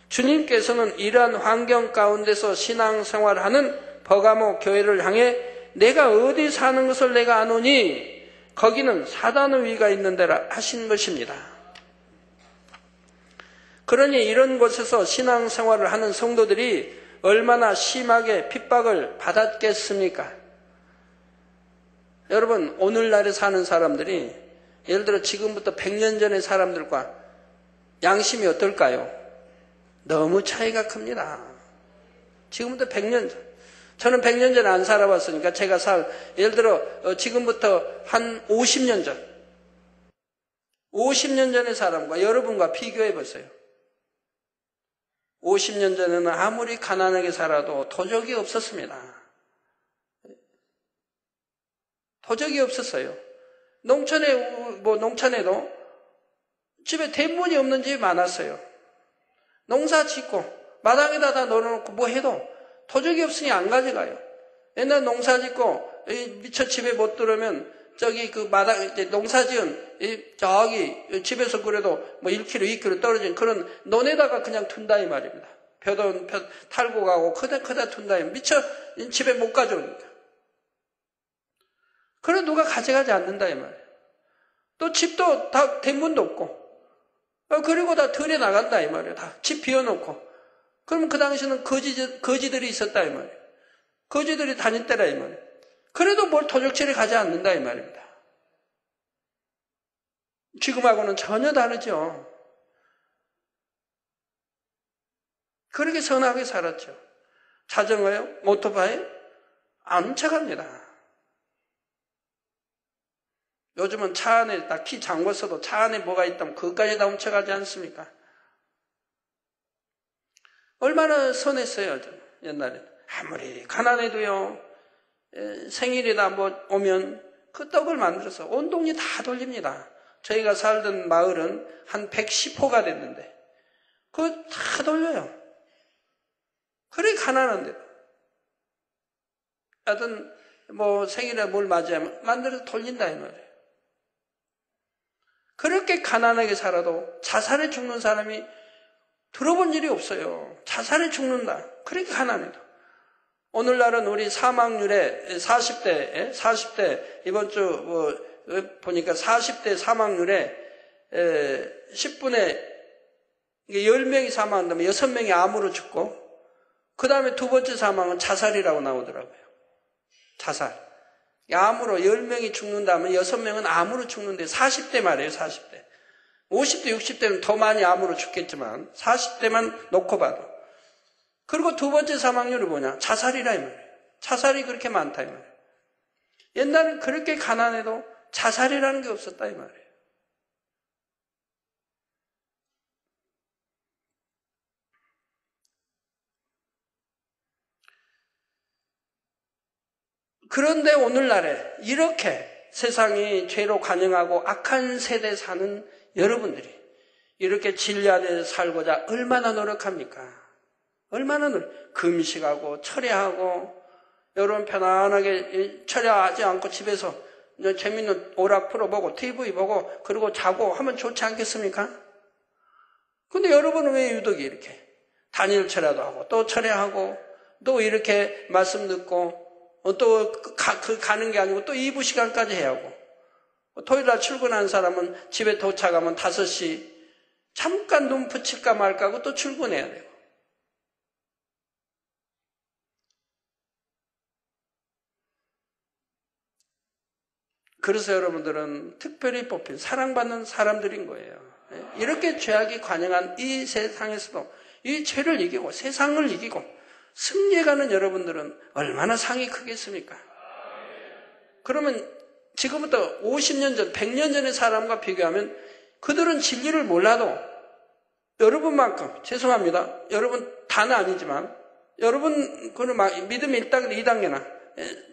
주님께서는 이러한 환경 가운데서 신앙생활하는 버가모 교회를 향해 내가 어디 사는 것을 내가 아노니 거기는 사단의 위가 있는 데라 하신 것입니다. 그러니 이런 곳에서 신앙생활을 하는 성도들이 얼마나 심하게 핍박을 받았겠습니까? 여러분, 오늘날에 사는 사람들이 예를 들어 지금부터 100년 전의 사람들과 양심이 어떨까요? 너무 차이가 큽니다. 지금부터 100년 전. 저는 100년 전에 안 살아봤으니까 제가 예를 들어 지금부터 한 50년 전. 50년 전의 사람과 여러분과 비교해 보세요. 50년 전에는 아무리 가난하게 살아도 도적이 없었습니다. 도적이 없었어요. 농촌에도 집에 대문이 없는 집이 많았어요. 농사 짓고 마당에다 다 널어놓고 뭐 해도 도적이 없으니 안 가져가요. 옛날 농사 짓고 미처 집에 못 들어오면 저기 그 마당 이제 농사 지은 저기 집에서 그래도 뭐 1km, 2km 떨어진 그런 논에다가 그냥 둔다 이 말입니다. 벼 탈고 가고 크다 둔다 미처 집에 못 가져오니까. 그래 누가 가져가지 않는다 이 말이에요. 또 집도 다 대문도 없고 그리고 다 들에 나간다 이 말이에요. 다 집 비워놓고. 그러면 그 당시에는 거지들이 있었다 이 말이에요. 거지들이 다닐 때라 이 말이에요. 그래도 뭘 도적질을 가지 않는다 이 말입니다. 지금하고는 전혀 다르죠. 그렇게 선하게 살았죠. 자전거요? 오토바이? 안 훔쳐갑니다. 요즘은 차 안에 다 키 잠궜어도 차 안에 뭐가 있다면 그것까지 다 훔쳐가지 않습니까? 얼마나 선했어요, 옛날에. 아무리 가난해도요, 생일이다 뭐 오면 그 떡을 만들어서 온 동네 다 돌립니다. 저희가 살던 마을은 한 110호가 됐는데, 그거 다 돌려요. 그래, 가난한데도. 하여튼, 뭐 생일에 뭘 맞이하면 만들어서 돌린다, 이 말이에요. 그렇게 가난하게 살아도 자살해 죽는 사람이 들어본 일이 없어요. 자살해 죽는다. 그렇게 가난해도. 오늘날은 우리 사망률에 40대, 이번 주 보니까 40대 사망률에 10분에 10명이 사망한다면 6명이 암으로 죽고, 그 다음에 두 번째 사망은 자살이라고 나오더라고요. 자살. 암으로 10명이 죽는다면 6명은 암으로 죽는데 40대 말이에요, 40대. 50대, 60대는 더 많이 암으로 죽겠지만 40대만 놓고 봐도. 그리고 두 번째 사망률이 뭐냐? 자살이라 이 말이에요. 자살이 그렇게 많다 이 말이에요. 옛날엔 그렇게 가난해도 자살이라는 게 없었다 이 말이에요. 그런데 오늘날에 이렇게 세상이 죄로 관영하고 악한 세대 사는 여러분들이 이렇게 진리 안에 살고자 얼마나 노력합니까? 얼마나 금식하고 철야하고 여러분 편안하게 철야하지 않고 집에서 재밌는 오락 프로 보고 TV 보고 그리고 자고 하면 좋지 않겠습니까? 근데 여러분은 왜 유독 이렇게 단일 철야도 하고 또 철야하고 또 이렇게 말씀 듣고 또 가는 게 아니고 또 2부 시간까지 해야 하고 토요일날 출근한 사람은 집에 도착하면 5시 잠깐 눈 붙일까 말까 하고 또 출근해야 되고 그래서 여러분들은 특별히 뽑힌 사랑받는 사람들인 거예요. 이렇게 죄악이 관영한 이 세상에서도 이 죄를 이기고 세상을 이기고 승리해가는 여러분들은 얼마나 상이 크겠습니까? 그러면 지금부터 50년 전, 100년 전의 사람과 비교하면 그들은 진리를 몰라도 여러분만큼, 죄송합니다. 여러분 다는 아니지만 여러분 그는 믿음 1단계, 2단계나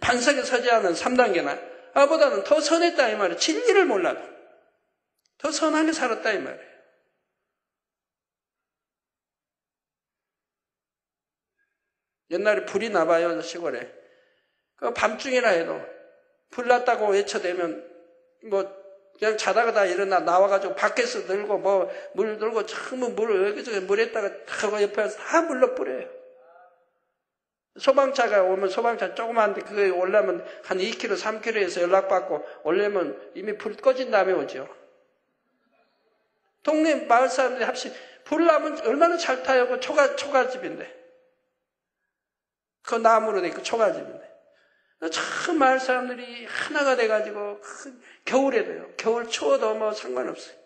반석에 서지 않은 3단계나 아보다는 더 선했다 이 말이에요. 진리를 몰라도 더 선하게 살았다 이 말이에요. 옛날에 불이 나봐요 시골에. 그 밤중이라 해도 불 났다고 외쳐대면 뭐 그냥 자다가 다 일어나 나와가지고 밖에서 들고 뭐 물 들고 전부 물을 여기저기 물에다가 다 옆에서 다 물러 뿌려요. 소방차가 오면 소방차 조그만한데 그게 올라면 한 2km, 3km에서 연락받고 올려면 이미 불 꺼진 다음에 오죠. 동네 마을 사람들이 합시 불 나면 얼마나 잘 타요. 그 초가집인데. 그 나무로 돼 있고 초가집인데. 참 마을 사람들이 하나가 돼가지고 겨울에도요. 겨울 추워도 뭐 상관없어요.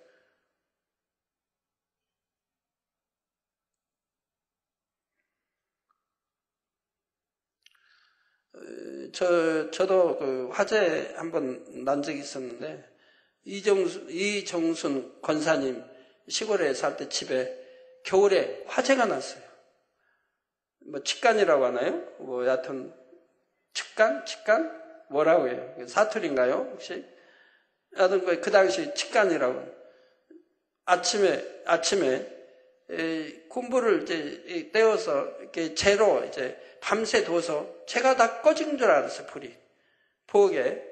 저도 그 화재 한번 난 적이 있었는데 이정순 권사님 시골에 살 때 집에 겨울에 화재가 났어요. 뭐 직간이라고 하나요? 뭐 여하튼 직간? 뭐라고 해요? 사투리인가요? 혹시? 여하튼 그 당시 직간이라고. 아침에 군부를 이제 떼어서 이렇게 재로 이제 밤새 둬서 재가 다 꺼진 줄 알았어요, 불이. 부엌에.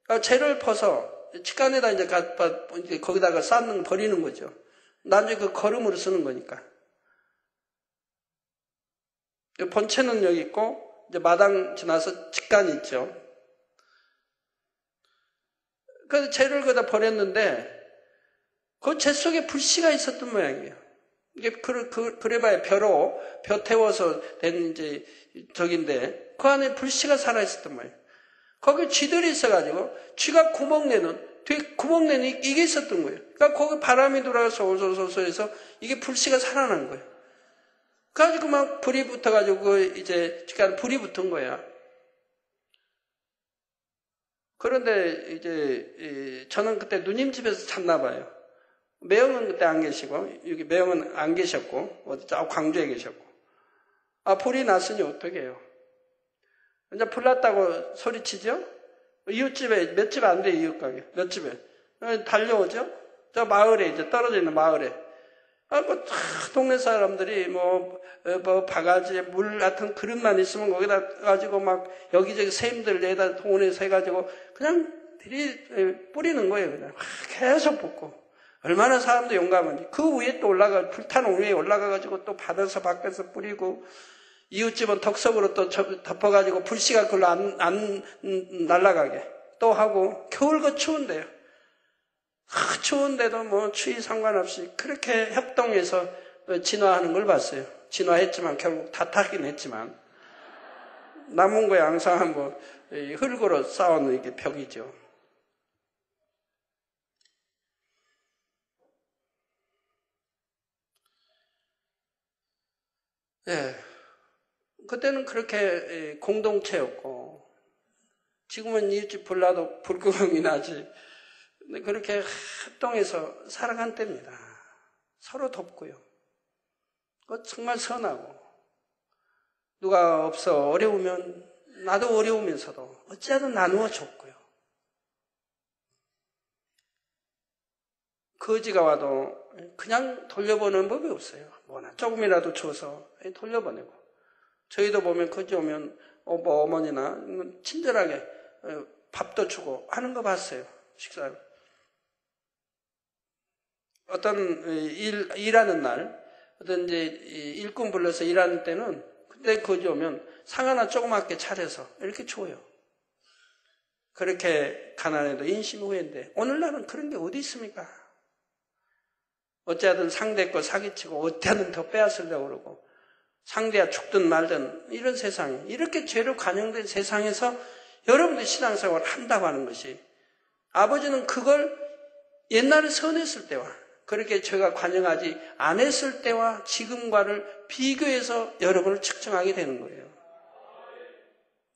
그러니까 재를 퍼서 직간에다 이제 거기다가 버리는 거죠. 나중에 그 거름으로 쓰는 거니까. 본체는 여기 있고, 이제 마당 지나서 직간이 있죠. 그래서 재를 거기다 버렸는데, 그 재 속에 불씨가 있었던 모양이에요. 이게 그래봐야 벼 태워서 된 이제 저긴데, 그 안에 불씨가 살아있었던 모양이에요. 거기 쥐들이 있어가지고, 쥐가 구멍 내는 이게 있었던 거예요. 그러니까 거기 바람이 들어와서 솔솔솔솔해서 이게 불씨가 살아난 거예요. 그래가지고 막 불이 붙어가지고 이제 불이 붙은 거야. 그런데 이제 저는 그때 누님 집에서 잤나 봐요. 매형은 그때 안 계시고 여기 매형은 안 계셨고 어디 저 광주에 계셨고 불이 났으니 어떡해요. 이제 불 났다고 소리치죠. 이웃집에 몇 집 안 돼 이웃 가게 몇 집에 달려오죠. 저 마을에 이제 떨어져 있는 마을에. 동네 사람들이 바가지에 물 같은 그릇만 있으면 거기다 가지고 막 여기저기 샘들 내다 동원해서 해가지고 그냥 뿌리는 거예요. 그냥 계속 붓고. 얼마나 사람도 용감한지. 그 위에 또 불타는 위에 올라가가지고 또 받아서 밖에서 뿌리고, 이웃집은 덕석으로 또 덮어가지고 불씨가 그걸로 안 날아가게 또 하고, 겨울 추운데요. 추운데도 뭐 추위 상관없이 그렇게 협동해서 진화하는 걸 봤어요. 진화했지만 결국 다 타긴 했지만 남은 거에 항상 흙으로 쌓아놓은 이게 벽이죠. 예, 그때는 그렇게 공동체였고 지금은 이웃집 불나도 불구경이 나지. 근데 그렇게 합동해서 살아간 때입니다. 서로 돕고요. 정말 선하고 누가 없어 어려우면 나도 어려우면서도 어찌하든 나누어 줬고요. 거지가 와도 그냥 돌려보는 법이 없어요. 뭐나 조금이라도 줘서 돌려보내고. 저희도 보면 거지 오면 어머니나 친절하게 밥도 주고 하는 거 봤어요. 식사를. 어떤 일하는 날, 어떤 이제 일꾼 불러서 일하는 때는 그때 거지 오면 상 하나 조그맣게 차려서 이렇게 줘요. 그렇게 가난해도 인심후회인데 오늘날은 그런 게 어디 있습니까? 어찌하든 상대 거 사기치고 어찌하든 더 빼앗으려고 그러고 상대가 죽든 말든 이런 세상, 이렇게 죄로 관영된 세상에서 여러분들이 신앙생활을 한다고 하는 것이 아버지는 그걸 옛날에 선했을 때와 그렇게 죄가 관영하지 않았을 때와 지금과를 비교해서 여러분을 측정하게 되는 거예요.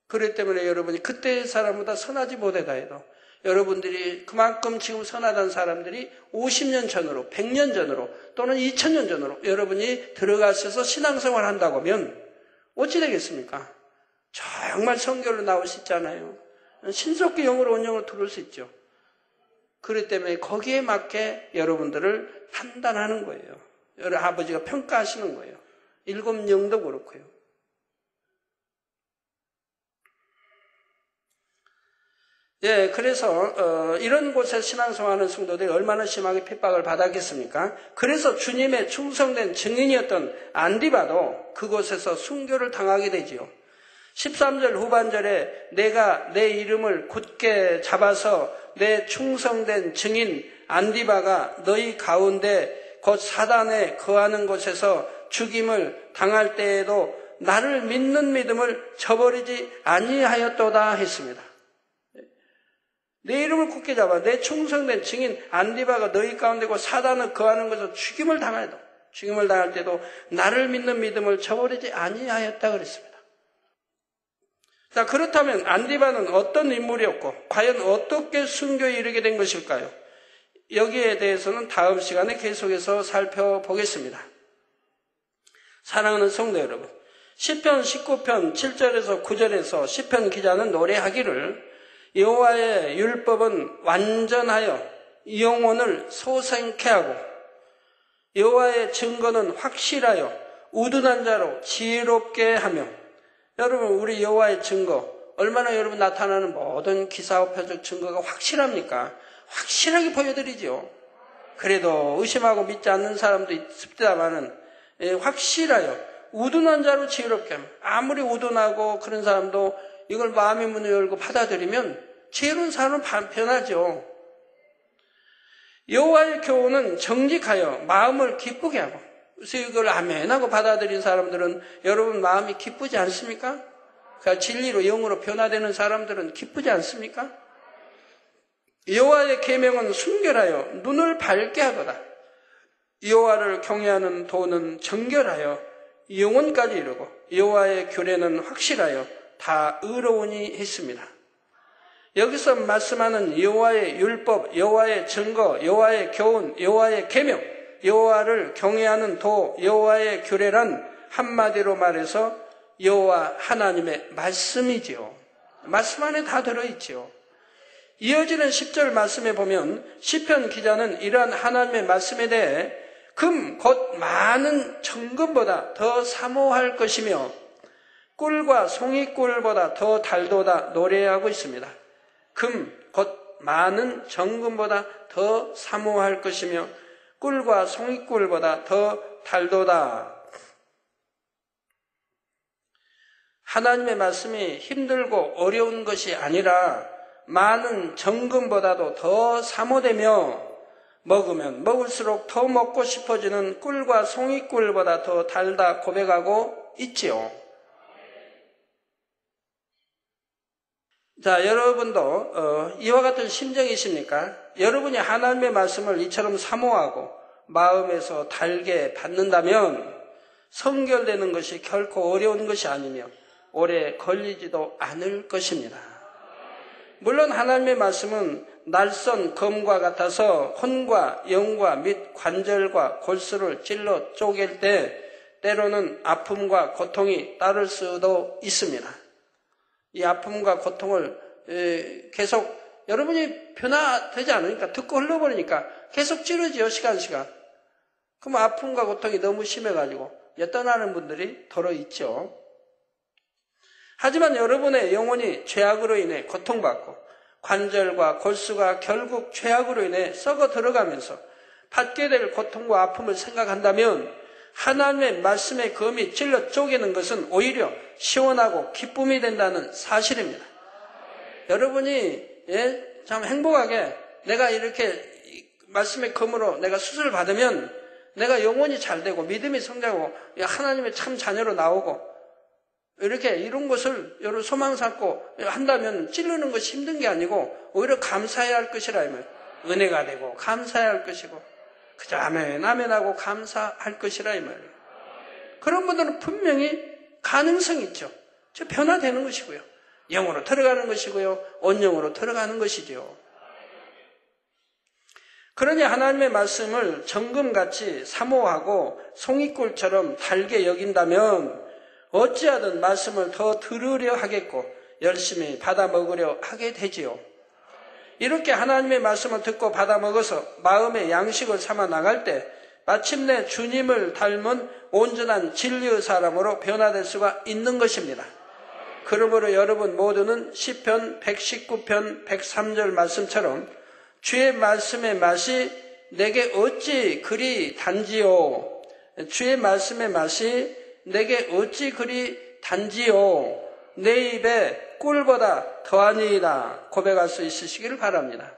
그렇기 때문에 여러분이 그때의 사람보다 선하지 못하다 해도 여러분들이 그만큼 지금 선하다는 사람들이 50년 전으로, 100년 전으로 또는 2000년 전으로 여러분이 들어가셔서 신앙생활을 한다고 하면 어찌 되겠습니까? 정말 성결로 나올 수 있잖아요. 신속히 영으로 온영으로 들어올 수 있죠. 그렇기 때문에 거기에 맞게 여러분들을 판단하는 거예요. 여러 아버지가 평가하시는 거예요. 일곱 영도 그렇고요. 예, 그래서 이런 곳에 신앙생활하는 성도들이 얼마나 심하게 핍박을 받았겠습니까? 그래서 주님의 충성된 증인이었던 안디바도 그곳에서 순교를 당하게 되지요. 13절 후반절에 내가 내 이름을 굳게 잡아서 내 충성된 증인 안디바가 너희 가운데 곧 사단에 거하는 곳에서 죽임을 당할 때에도 나를 믿는 믿음을 저버리지 아니하였도다 했습니다. 내 이름을 굳게 잡아 내 충성된 증인 안디바가 너희 가운데 곧 사단을 거하는 곳에서 죽임을 당할 때도 나를 믿는 믿음을 저버리지 아니하였다 그랬습니다. 자, 그렇다면 안디바는 어떤 인물이었고 과연 어떻게 순교에 이르게 된 것일까요? 여기에 대해서는 다음 시간에 계속해서 살펴보겠습니다. 사랑하는 성도 여러분, 시편 19편 7절에서 9절에서 시편 기자는 노래하기를 여호와의 율법은 완전하여 영혼을 소생케 하고 여호와의 증거는 확실하여 우둔한 자로 지혜롭게 하며. 여러분, 우리 여호와의 증거 얼마나 여러분 나타나는 모든 기사와 표적 증거가 확실합니까? 확실하게 보여드리죠. 그래도 의심하고 믿지 않는 사람도 있습니다만은 확실하여 우둔한 자로 지혜롭게 하며. 아무리 우둔하고 그런 사람도 이걸 마음의 문을 열고 받아들이면 지혜로운 사람은 변하죠. 여호와의 교훈은 정직하여 마음을 기쁘게 하고. 그래서 이걸 아멘하고 받아들인 사람들은 여러분 마음이 기쁘지 않습니까? 그러니까 진리로 영으로 변화되는 사람들은 기쁘지 않습니까? 여호와의 계명은 순결하여 눈을 밝게 하거다. 여호와를 경외하는 도는 정결하여 영혼까지 이루고 여호와의 규례는 확실하여 다 의로우니 했습니다. 여기서 말씀하는 여호와의 율법, 여호와의 증거, 여호와의 교훈, 여호와의 계명, 여호와를 경외하는 도, 여호와의 규례란 한마디로 말해서 여호와 하나님의 말씀이지요. 말씀 안에 다 들어있지요. 이어지는 10절 말씀에 보면 시편 기자는 이러한 하나님의 말씀에 대해 금 곧 많은 정금보다 더 사모할 것이며 꿀과 송이꿀보다 더 달도다 노래하고 있습니다. 금 곧 많은 정금보다 더 사모할 것이며 꿀과 송이꿀보다 더 달도다. 하나님의 말씀이 힘들고 어려운 것이 아니라 많은 정금보다도 더 사모되며 먹으면 먹을수록 더 먹고 싶어지는 꿀과 송이꿀보다 더 달다 고백하고 있지요. 자, 여러분도 이와 같은 심정이십니까? 여러분이 하나님의 말씀을 이처럼 사모하고 마음에서 달게 받는다면 성결되는 것이 결코 어려운 것이 아니며 오래 걸리지도 않을 것입니다. 물론 하나님의 말씀은 날선 검과 같아서 혼과 영과 및 관절과 골수를 찔러 쪼갤 때 때로는 아픔과 고통이 따를 수도 있습니다. 이 아픔과 고통을 계속 여러분이 변화되지 않으니까 듣고 흘러버리니까 계속 찌르지요. 시간. 그럼 아픔과 고통이 너무 심해가지고 떠나는 분들이 더러 있죠. 하지만 여러분의 영혼이 죄악으로 인해 고통받고 관절과 골수가 결국 죄악으로 인해 썩어 들어가면서 받게 될 고통과 아픔을 생각한다면 하나님의 말씀의 검이 찔러 쪼개는 것은 오히려 시원하고 기쁨이 된다는 사실입니다. 여러분이 참 행복하게 내가 이렇게 말씀의 검으로 내가 수술을 받으면 내가 영혼이 잘 되고 믿음이 성장하고 하나님의 참 자녀로 나오고 이렇게 이런 것을 여러분 소망 삼고 한다면 찌르는 것이 힘든 게 아니고 오히려 감사해야 할 것이라 하면 은혜가 되고 감사해야 할 것이고 그저 아멘 하고 감사할 것이라 이 말이에요. 그런 분들은 분명히 가능성이 있죠. 저 변화되는 것이고요. 영으로 들어가는 것이고요. 온영으로 들어가는 것이죠. 그러니 하나님의 말씀을 정금같이 사모하고 송이꿀처럼 달게 여긴다면 어찌하든 말씀을 더 들으려 하겠고 열심히 받아 먹으려 하게 되지요. 이렇게 하나님의 말씀을 듣고 받아 먹어서 마음의 양식을 삼아 나갈 때 마침내 주님을 닮은 온전한 진리의 사람으로 변화될 수가 있는 것입니다. 그러므로 여러분 모두는 시편 119편 103절 말씀처럼 주의 말씀의 맛이 내게 어찌 그리 단지요. 주의 말씀의 맛이 내게 어찌 그리 단지요. 내 입에 꿀보다 더하니이다 고백할 수 있으시기를 바랍니다.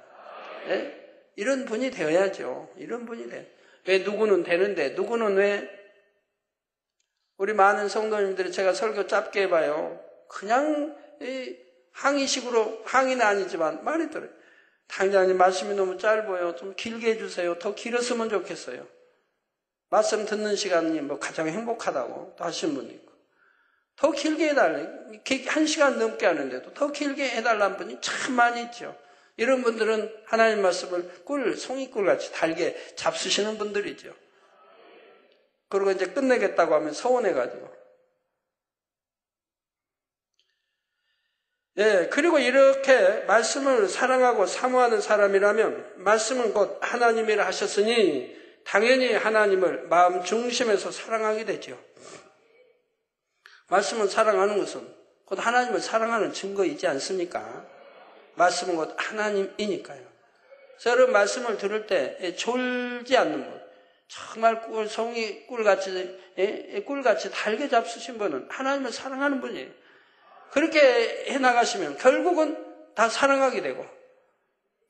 네? 이런 분이 되어야죠. 이런 분이 돼. 왜 누구는 되는데 누구는 왜? 우리 많은 성도님들이 제가 설교 짧게 해봐요. 그냥 항의식으로, 항의는 아니지만 말이 들어요. 당장님 말씀이 너무 짧아요. 좀 길게 해주세요. 더 길었으면 좋겠어요. 말씀 듣는 시간이 뭐 가장 행복하다고 또 하시는 분이 있고. 더 길게 해달래. 1시간 넘게 하는데도 더 길게 해달라는 분이 참 많이 있죠. 이런 분들은 하나님 말씀을 송이꿀같이 달게 잡수시는 분들이죠. 그리고 이제 끝내겠다고 하면 서운해가지고. 예, 그리고 이렇게 말씀을 사랑하고 사모하는 사람이라면 말씀은 곧 하나님이라 하셨으니 당연히 하나님을 마음 중심에서 사랑하게 되죠. 말씀을 사랑하는 것은 곧 하나님을 사랑하는 증거이지 않습니까? 말씀은 곧 하나님이니까요. 그래서 여러분 말씀을 들을 때 졸지 않는 분, 정말 송이 꿀같이 달게 잡수신 분은 하나님을 사랑하는 분이에요. 그렇게 해나가시면 결국은 다 사랑하게 되고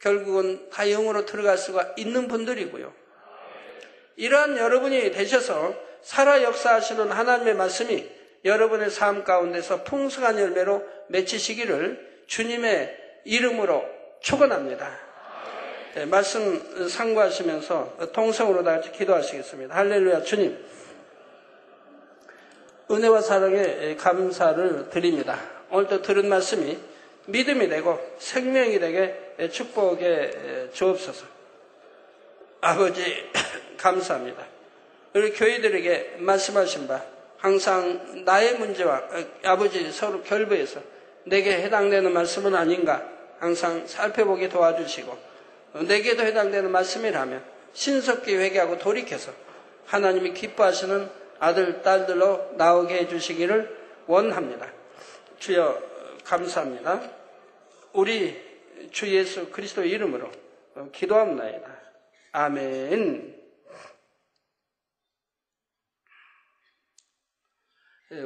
결국은 다 영으로 들어갈 수가 있는 분들이고요. 이러한 여러분이 되셔서 살아 역사하시는 하나님의 말씀이 여러분의 삶 가운데서 풍성한 열매로 맺히시기를 주님의 이름으로 축원합니다. 네, 말씀 상고하시면서 통성으로 다 같이 기도하시겠습니다. 할렐루야. 주님, 은혜와 사랑에 감사를 드립니다. 오늘도 들은 말씀이 믿음이 되고 생명이 되게 축복해 주옵소서. 아버지 감사합니다. 우리 교회들에게 말씀하신 바 항상 나의 문제와 아버지 서로 결부해서 내게 해당되는 말씀은 아닌가 항상 살펴보게 도와주시고 내게도 해당되는 말씀이라면 신속히 회개하고 돌이켜서 하나님이 기뻐하시는 아들, 딸들로 나오게 해주시기를 원합니다. 주여 감사합니다. 우리 주 예수 그리스도의 이름으로 기도합나이다. 아멘.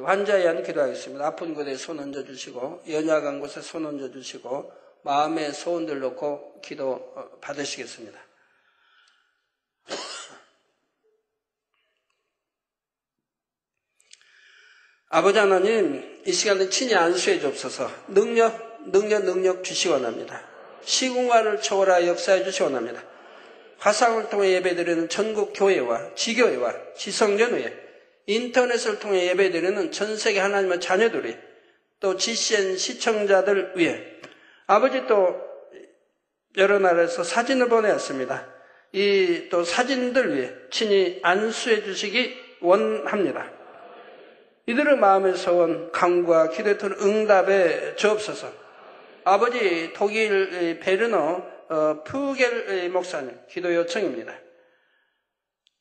환자에 의한 기도하겠습니다. 아픈 곳에 손 얹어주시고 연약한 곳에 손 얹어주시고 마음의 소원들 놓고 기도 받으시겠습니다. 아버지 하나님, 이 시간에 친히 안수해 주옵소서. 능력 주시기 원합니다. 시공간을 초월하여 역사해 주시기 원합니다. 화상을 통해 예배드리는 전국 교회와 지교회와 지성전회, 인터넷을 통해 예배드리는 전세계 하나님의 자녀들이 또 GCN 시청자들 위해 아버지 또 여러 나라에서 사진을 보내왔습니다. 이 또 사진들 위해 친히 안수해 주시기 원합니다. 이들의 마음의 소원, 간구와 기도에 따른 응답에 주옵소서. 아버지 독일 베르너 푸겔 목사님 기도 요청입니다.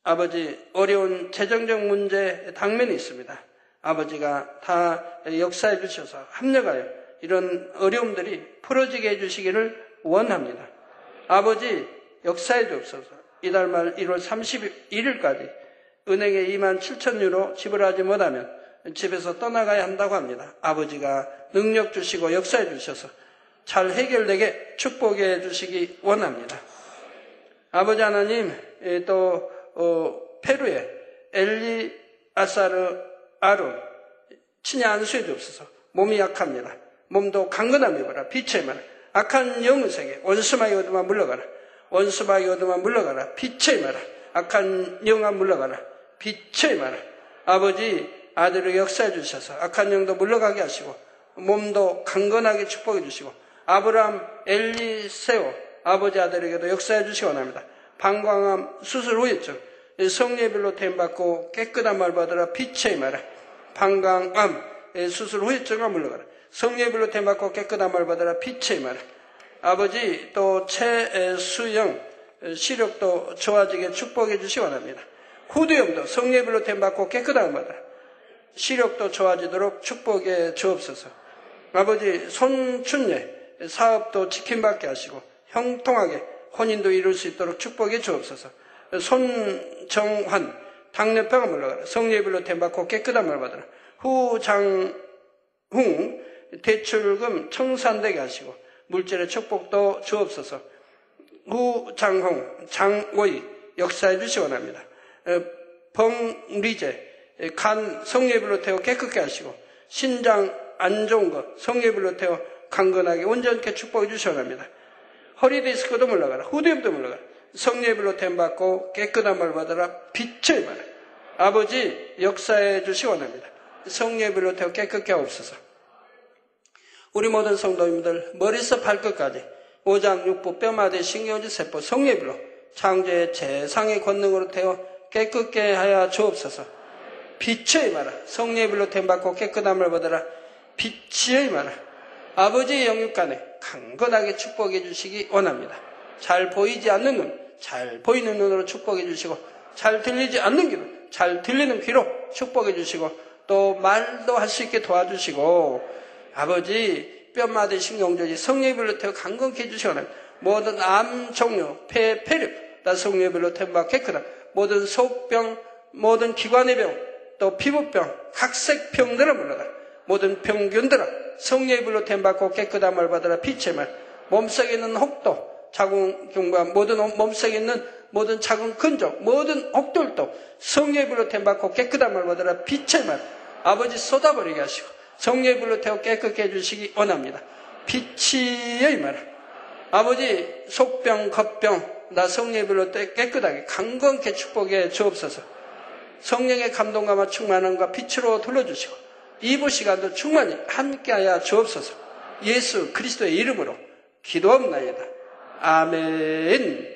아버지 어려운 재정적 문제 당면이 있습니다. 아버지가 다 역사해 주셔서 합력하여 이런 어려움들이 풀어지게 해주시기를 원합니다. 아버지 역사해 주옵소서. 이달 말 1월 31일까지 은행에 27,000유로 지불하지 못하면 집에서 떠나가야 한다고 합니다. 아버지가 능력 주시고 역사해 주셔서 잘 해결되게 축복해 주시기 원합니다. 아버지 하나님, 또 페루의 엘리아사르 아론 친히 안수해 주옵소서. 몸이 약합니다. 몸도 강건함이 입어라. 빛의 말 악한 영의 세계 원수마귀 얻으마 물러가라. 원수마귀 얻으마 물러가라. 빛의 말 악한 영아 물러가라. 빛의 말 아버지 아들을 역사해 주셔서 악한 영도 물러가게 하시고 몸도 강건하게 축복해 주시고 아브라함 엘리세오 아버지 아들에게도 역사해 주시기 원합니다. 방광암 수술 후였죠. 성례별로 됨받고 깨끗한 말 받으라. 빛의 말아 방광암 수술 후유증과 물러가라. 성령의 불로 대받고 깨끗함을 받아라. 빛의 임하라. 아버지 또 체수영 시력도 좋아지게 축복해 주시기 원합니다. 후두염도 성령의 불로 대받고 깨끗함을 받아라. 시력도 좋아지도록 축복해 주옵소서. 아버지 손춘예 사업도 지킴받게 하시고 형통하게 혼인도 이룰 수 있도록 축복해 주옵소서. 손정환 당뇨병을 물러가라. 성령의 불로 대받고 깨끗함을 받아라. 후장흥 대출금 청산되게 하시고 물질의 축복도 주옵소서. 후장홍 장오이 역사해 주시기 원합니다. 벙리제 간 성령의 불로 태워 깨끗게 하시고 신장 안 좋은 것 성령의 불로 태워 강건하게 온전케 축복해 주시기 원합니다. 허리 디스크도 물러가라. 후두염도 물러가라. 성령의 불로 댐받고 깨끗함을 받아라. 빛을 받아라. 아버지 역사해 주시기 원합니다. 성령의 불로 태워 깨끗게 하옵소서. 우리 모든 성도님들 머리에서 발끝까지 오장육부 뼈마디 신경지 세포 성령의 불로 창조의 재상의 권능으로 태워 깨끗게 하여 주옵소서. 빛의 임하라. 성령의 불로 댐받고 깨끗함을 받아라. 빛의 임하라. 아버지의 영육간에 강건하게 축복해 주시기 원합니다. 잘 보이지 않는 눈, 잘 보이는 눈으로 축복해 주시고 잘 들리지 않는 귀로, 잘 들리는 귀로 축복해 주시고 또 말도 할 수 있게 도와주시고 아버지 뼈마디 신경조지 성령의 불로 태워 강건케 해주시기 원합니다. 모든 암 종류, 폐렴 다 성령의 불로 태워 깨끗함, 모든 속병, 모든 기관의 병, 또 피부병, 각색병들을 물러가라. 모든 병균들아 성령의 불로 댐받고 깨끗함을 받아라. 빛의 말 몸속에 있는 혹도 자궁경과 모든 몸속에 있는 모든 자궁 근종 모든 혹들도 성령의 불로 댐받고 깨끗함을 받아라. 빛의 말 아버지 쏟아버리게 하시고 성령의 불로 태워 깨끗게 해주시기 원합니다. 빛의 말 아버지 속병 겉병 나 성령의 불로 깨끗하게 강건케 축복해 주옵소서. 성령의 감동감화 충만함과 빛으로 둘러주시고 이부 시간도 충만히 함께하여 주옵소서. 예수 그리스도의 이름으로 기도합나이다. 아멘.